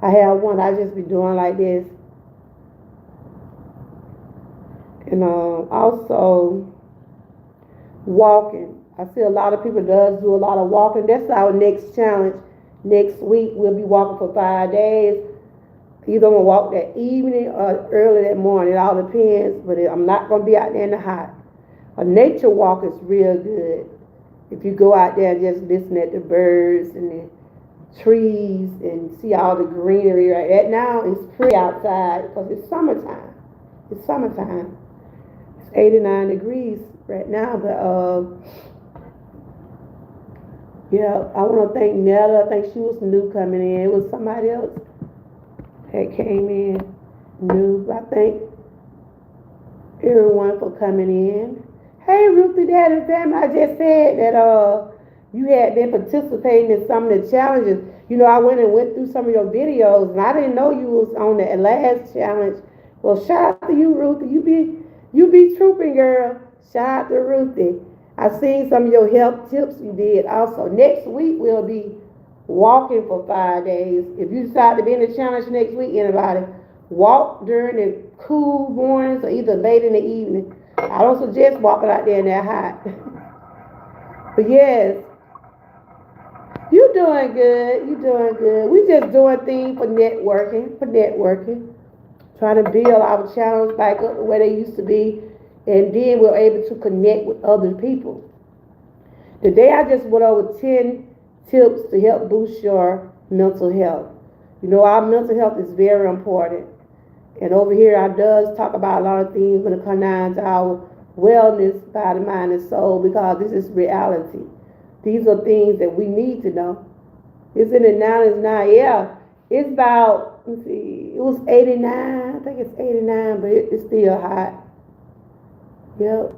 S1: I have one I just be doing like this. And also walking. I see a lot of people do a lot of walking. That's our next challenge. Next week we'll be walking for 5 days. Either I'm gonna walk that evening or early that morning. It all depends. But I'm not gonna be out there in the hot. A nature walk is real good. If you go out there and just listen at the birds and the trees and see all the greenery right now, it's pretty outside because it's summertime. It's summertime. It's 89 degrees right now, but yeah, I want to thank Nella. I think she was new coming in. It was somebody else that came in new. I thank everyone for coming in. Hey, Ruthie Dad and family, I just said that you had been participating in some of the challenges. I went through some of your videos, and I didn't know you was on the last challenge. Well, shout out to you, Ruthie. You be trooping, girl. Shout out to Ruthie. I seen some of your health tips you did also. Next week we'll be walking for 5 days. If you decide to be in the challenge next week, anybody, walk during the cool mornings or either late in the evening. I don't suggest walking out there in that hot. But yes, you're doing good. You're doing good. We just doing things for networking. Trying to build our channels back up the way they used to be. And then we're able to connect with other people. Today I just went over 10 tips to help boost your mental health. Our mental health is very important. And over here I does talk about a lot of things when it comes down to our wellness, body, mind, and soul, because this is reality. These are things that we need to know. It's in the 90s now. Yeah, it's about, let's see, it was 89. I think it's 89, but it's still hot. Yep.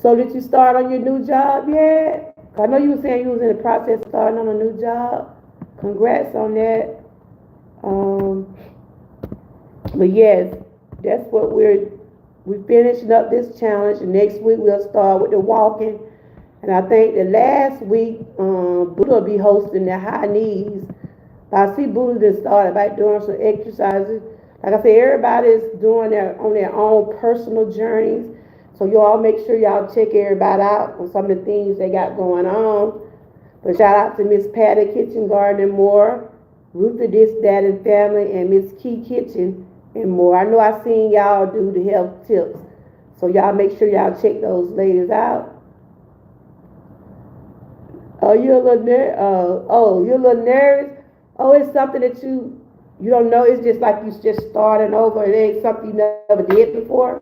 S1: So did you start on your new job yet? I know you were saying you was in the process of starting on a new job. Congrats on that. But yes, that's what we're finishing up this challenge, and next week we'll start with the walking. And I think the last week, Buddha will be hosting the high knees. I see Buddha just started by doing some exercises. Like I said, everybody's doing on their own personal journeys So y'all make sure y'all check everybody out on some of the things they got going on. But shout out to Miss Patty Kitchen Garden and more, Ruth the This, Dad and Family, and Miss Key Kitchen and more. I know I seen y'all do the health tips. So y'all make sure y'all check those ladies out. Oh, you're a little you're a little nervous. Oh, it's something that you don't know. It's just like you just starting over. It ain't something you never did before.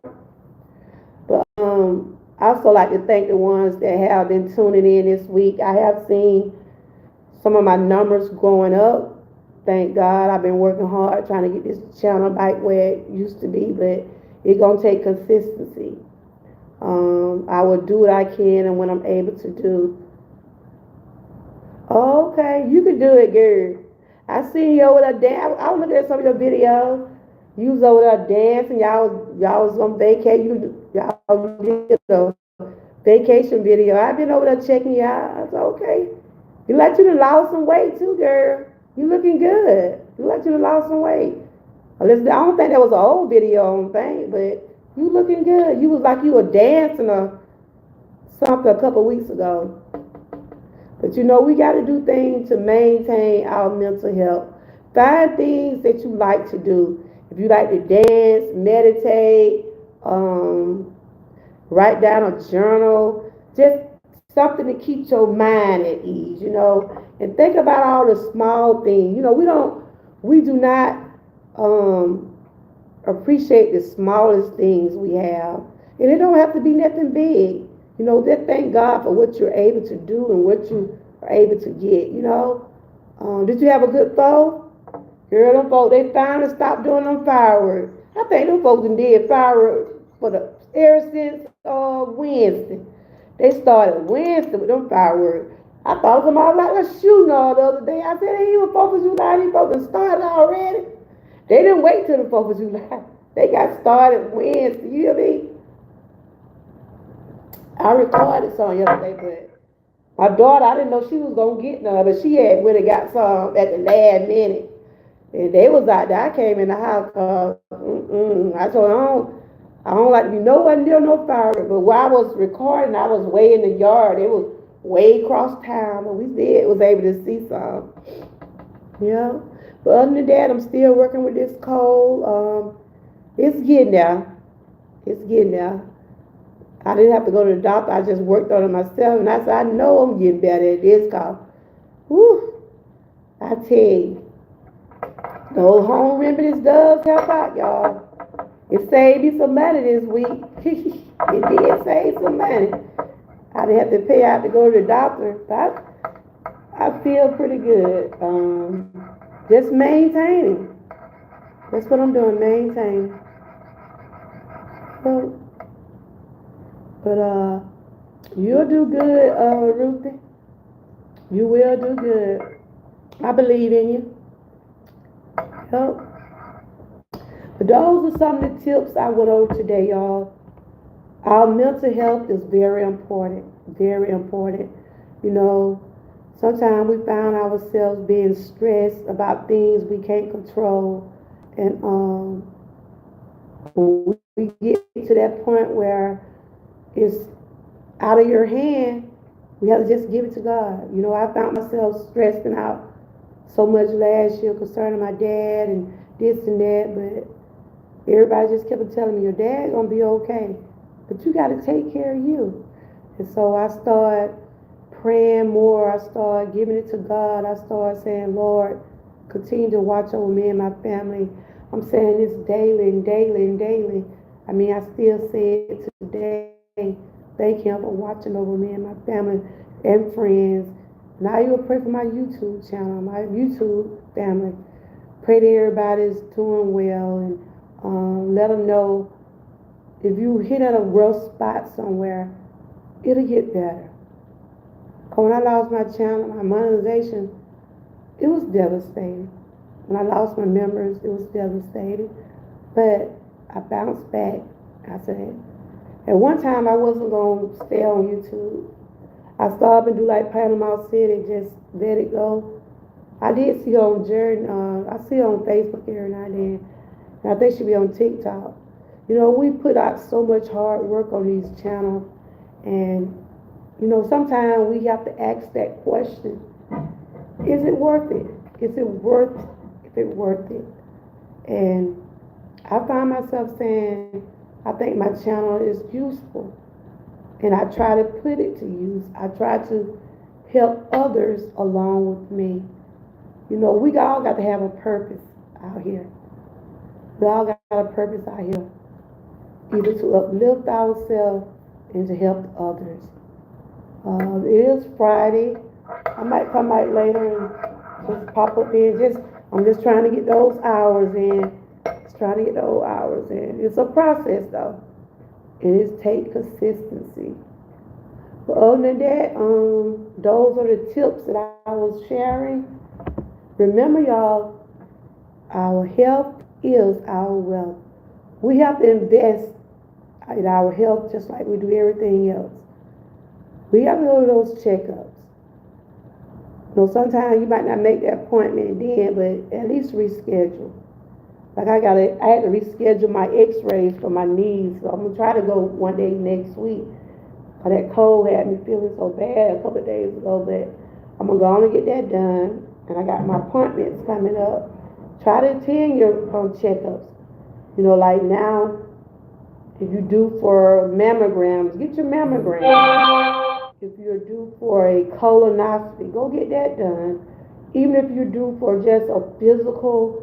S1: But I also like to thank the ones that have been tuning in this week. I have seen some of my numbers going up. Thank God. I've been working hard trying to get this channel back where it used to be, but it's gonna take consistency. I will do what I can and when I'm able to do. Oh, okay, you can do it, girl. I see you over there dance. I was looking at some of your videos. You was over there dancing. Y'all was on vacation. Y'all did a vacation video. I've been over there checking you out. I said, okay. You like you to lost some weight too, girl. You looking good. You like you to lost some weight. I don't think that was an old video on thing, but you looking good. You was like you were dancing or something a couple weeks ago. But we got to do things to maintain our mental health. Find things that you like to do. If you like to dance, meditate, write down a journal, just something to keep your mind at ease. And think about all the small things. We do not appreciate the smallest things we have. And it don't have to be nothing big. Just thank God for what you're able to do and what you are able to get. Did you have a good fall? Girl, them folks, they finally stopped doing them fireworks. I think them folks did fireworks ever since Wednesday. They started Wednesday with them fireworks. I thought somebody like a shooting all the other day. I said, ain't even 4th of July. These folks done started already. They didn't wait till the 4th of July. They got started Wednesday. You hear me? I recorded some yesterday, but my daughter, I didn't know she was gonna get none, but she had went and got some at the last minute, and they was out there. I came in the house. I told her I don't like to be nowhere near no fireworks. But while I was recording, I was way in the yard. It was way across town, but we was able to see some. Yeah. But other than that, I'm still working with this cold. It's getting there. It's getting there. I didn't have to go to the doctor. I just worked on it myself. And I said, I know I'm getting better at this cough. Whew. I tell you, those home remedies does help out, y'all. It saved me some money this week. It did save some money. I didn't have to pay out to go to the doctor. But I feel pretty good. Just maintaining. That's what I'm doing, maintaining. But you'll do good, Ruthie. You will do good. I believe in you. Yep. But those are some of the tips I went over today, y'all. Our mental health is very important. Very important. Sometimes we find ourselves being stressed about things we can't control. And when we get to that point where it's out of your hand, we have to just give it to God. I found myself stressing out so much last year concerning my dad and this and that, but everybody just kept telling me, your dad's gonna be okay, but you got to take care of you. And so I started praying more. I started giving it to God. I started saying, Lord, continue to watch over me and my family. I'm saying this daily and daily and daily. I still say it today. Thank Him for watching over me and my family and friends. Now you will pray for my YouTube channel, my YouTube family. Pray that everybody's doing well, and let them know if you hit at a rough spot somewhere, it'll get better. When I lost my channel, my monetization, it was devastating. When I lost my members, it was devastating. But I bounced back. I said, at one time I wasn't going to stay on YouTube. I started to do like Panama City, just let it go. I did see her on Jordan. I see her on Facebook every now and then. And I think she be on TikTok. We put out so much hard work on these channels, and sometimes we have to ask that question: Is it worth it? Is it worth? Is it worth it? And I find myself saying, I think my channel is useful, and I try to put it to use. I try to help others along with me. We all got to have a purpose out here. We all got a purpose out here, either to uplift ourselves and to help others. It is Friday. I might come back later and just pop up in. I'm just trying to get those hours in. Just trying to get those hours in. It's a process though. It is take consistency. But other than that, those are the tips that I was sharing. Remember, y'all, our health is our wealth. We have to invest in our health just like we do everything else. We have to go to those checkups. Sometimes you might not make that appointment then, but at least reschedule. Like I had to reschedule my X-rays for my knees, so I'm gonna try to go one day next week. Cause that cold had me feeling so bad a couple of days ago, but I'm gonna go on and get that done. And I got my appointments coming up. Try to attend your checkups. Like now, if you're due for mammograms, get your mammogram. If you're due for a colonoscopy, go get that done. Even if you're due for just a physical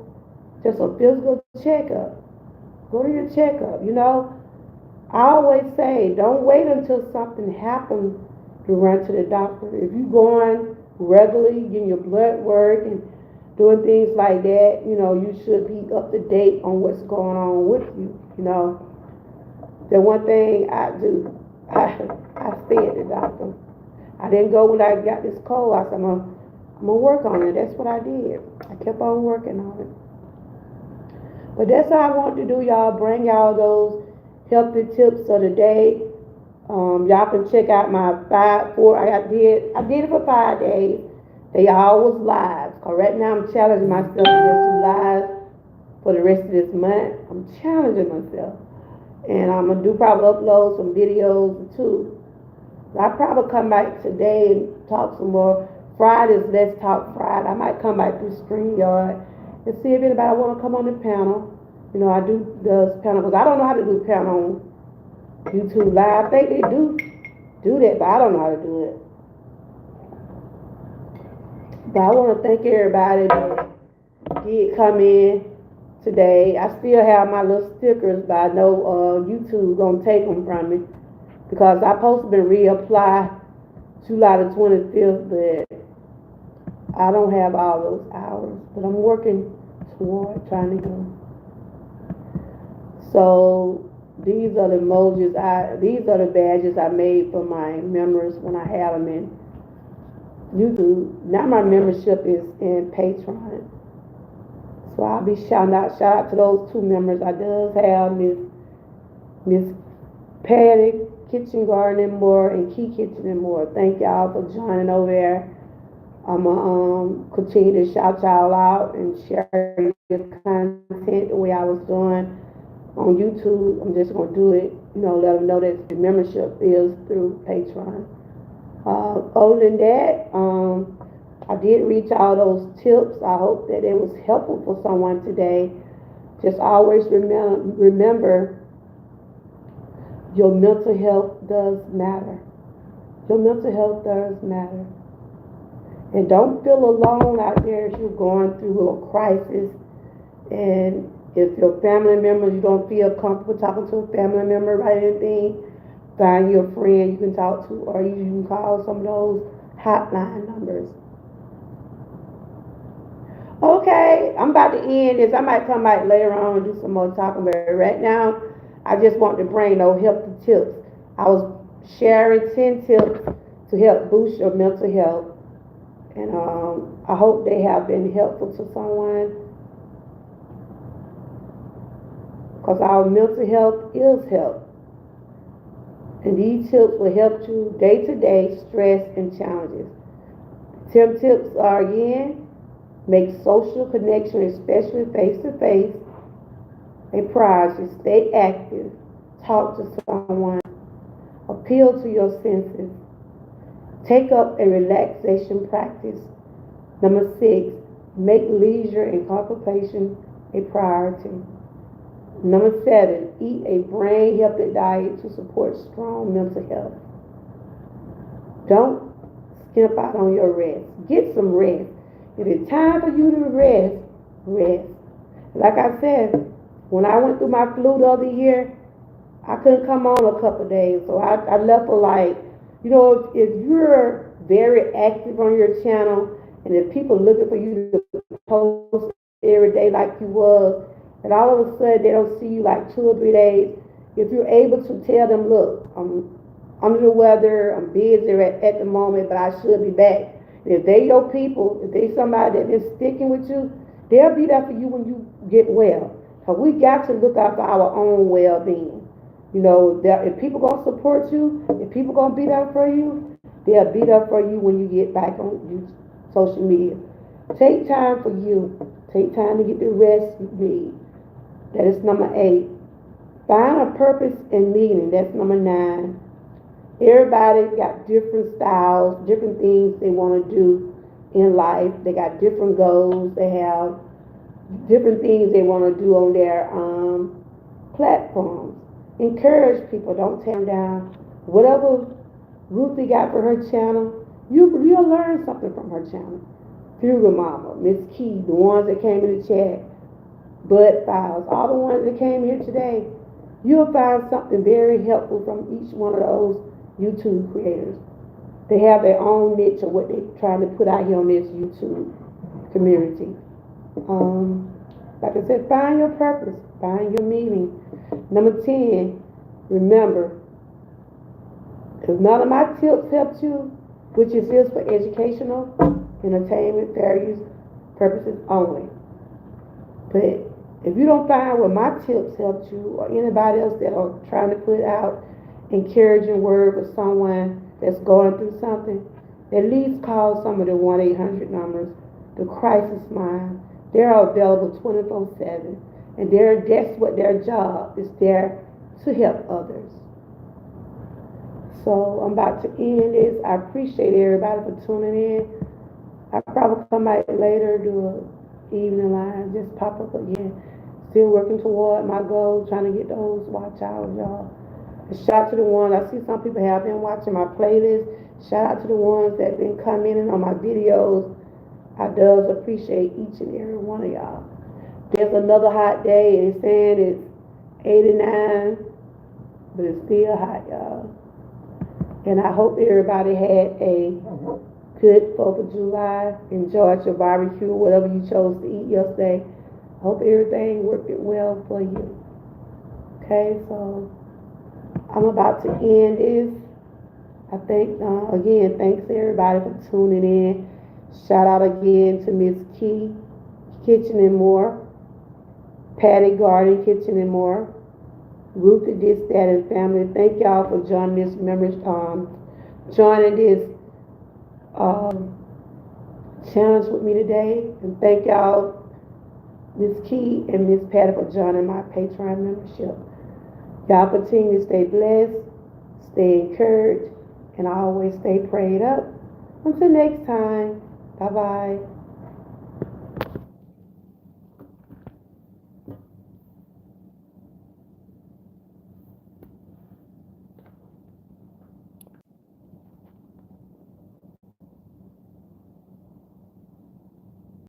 S1: checkup, go to your checkup. I always say, don't wait until something happens to run to the doctor. If you're going regularly, getting your blood work and doing things like that, you should be up to date on what's going on with you. The one thing I do, I stay at the doctor. I didn't go when I got this cold. I said, I'm gonna work on it. That's what I did. I kept on working on it. But that's how I want to do, y'all. Bring y'all those healthy tips of the day. Y'all can check out my I did it for 5 days. They all was live. Cause right now I'm challenging myself to get some live for the rest of this month. I'm challenging myself. And I'm gonna probably upload some videos too. I'll probably come back today and talk some more. Fridays, Let's Talk Friday. I might come back through StreamYard and see if anybody want to come on the panel. I do those panel because I don't know how to do panel on YouTube Live. I think they do that, but I don't know how to do it. But I want to thank everybody that did come in today. I still have my little stickers, but I know YouTube gonna take them from me because I supposed to be reapply July the 25th, but I don't have all those hours. But I'm working toward trying to go. So these are the emojis. These are the badges I made for my members when I have them in YouTube. Now my membership is in Patreon. So I'll be shouting out. Shout out to those 2 members. I does have Miss Patty Kitchen Garden and More and Key Kitchen and More. Thank y'all for joining over there. I'm gonna continue to shout y'all out and share your content the way I was doing on YouTube. I'm just gonna do it, let them know that the membership is through Patreon. Other than that, I did reach all those tips. I hope that it was helpful for someone today. Just always remember your mental health does matter. Your mental health does matter. And don't feel alone out there if you're going through a crisis. And if your family members, you don't feel comfortable talking to a family member about anything, find you a friend you can talk to, or you can call some of those hotline numbers. Okay, I'm about to end this. I might come back later on and do some more talking, but right now, I just want to bring those healthy tips. I was sharing 10 tips to help boost your mental health. And I hope they have been helpful to someone. Because our mental health is health. And these tips will help you day-to-day stress and challenges. 10 tips are, again, make social connection, especially face-to-face. A priority. Stay active. Talk to someone. Appeal to your senses. Take up a relaxation practice. Number 6, make leisure and contemplation a priority. Number 7, eat a brain healthy diet to support strong mental health. Don't skimp out on your rest. Get some rest. If it's time for you to rest, rest. Like I said, when I went through my flu the other year, I couldn't come on a couple of days. So I left for like, if you're very active on your channel and if people looking for you to post every day like you was, and all of a sudden they don't see you like 2 or 3 days, if you're able to tell them, look, I'm under the weather, I'm busy at the moment, but I should be back. And if they your people, if they somebody that is sticking with you, they'll be there for you when you get well. So we got to look out for our own well-being. If people gonna support you, if people gonna be there for you, they'll be there for you when you get back on social media. Take time for you. Take time to get the rest you need. That is number 8. Find a purpose and meaning. That's number 9. Everybody got different styles, different things they want to do in life. They got different goals. They have different things they want to do on their platforms. Encourage people. Don't tear them down. Whatever Ruthie got for her channel, you'll learn something from her channel. Fugal Mama, Miss Key, the ones that came in the chat, Bud Files, all the ones that came here today, you'll find something very helpful from each one of those YouTube creators. They have their own niche of what they're trying to put out here on this YouTube community. Like I said, find your purpose, find your meaning. Number 10, remember, if none of my tips helped you, which is for educational, entertainment, fair purposes only. But if you don't find where my tips helped you or anybody else that are trying to put out encouraging word for someone that's going through something, at least call some of the 1-800 numbers, the crisis line. They're available 24/7, and that's what their job is, there to help others. So I'm about to end this. I appreciate everybody for tuning in. I'll probably come back later, do an evening line, just pop up again. Still working toward my goal, trying to get those watch hours, y'all. And shout out to the ones, I see some people have been watching my playlist. Shout out to the ones that have been commenting on my videos. I does appreciate each and every one of y'all. There's another hot day, and it's saying it's 89, but it's still hot, y'all. And I hope everybody had a good 4th of July. Enjoyed your barbecue, whatever you chose to eat yesterday. I hope everything worked well for you. Okay, so I'm about to end this. I think, again, thanks to everybody for tuning in. Shout out again to Miss Key Kitchen and More, Patty Garden Kitchen and More, Ruthie This, That, and Family. Thank y'all for joining this joining this challenge with me today. And thank y'all, Miss Key and Miss Patty, for joining my Patreon membership. Y'all continue to stay blessed, stay encouraged, and always stay prayed up. Until next time, bye-bye.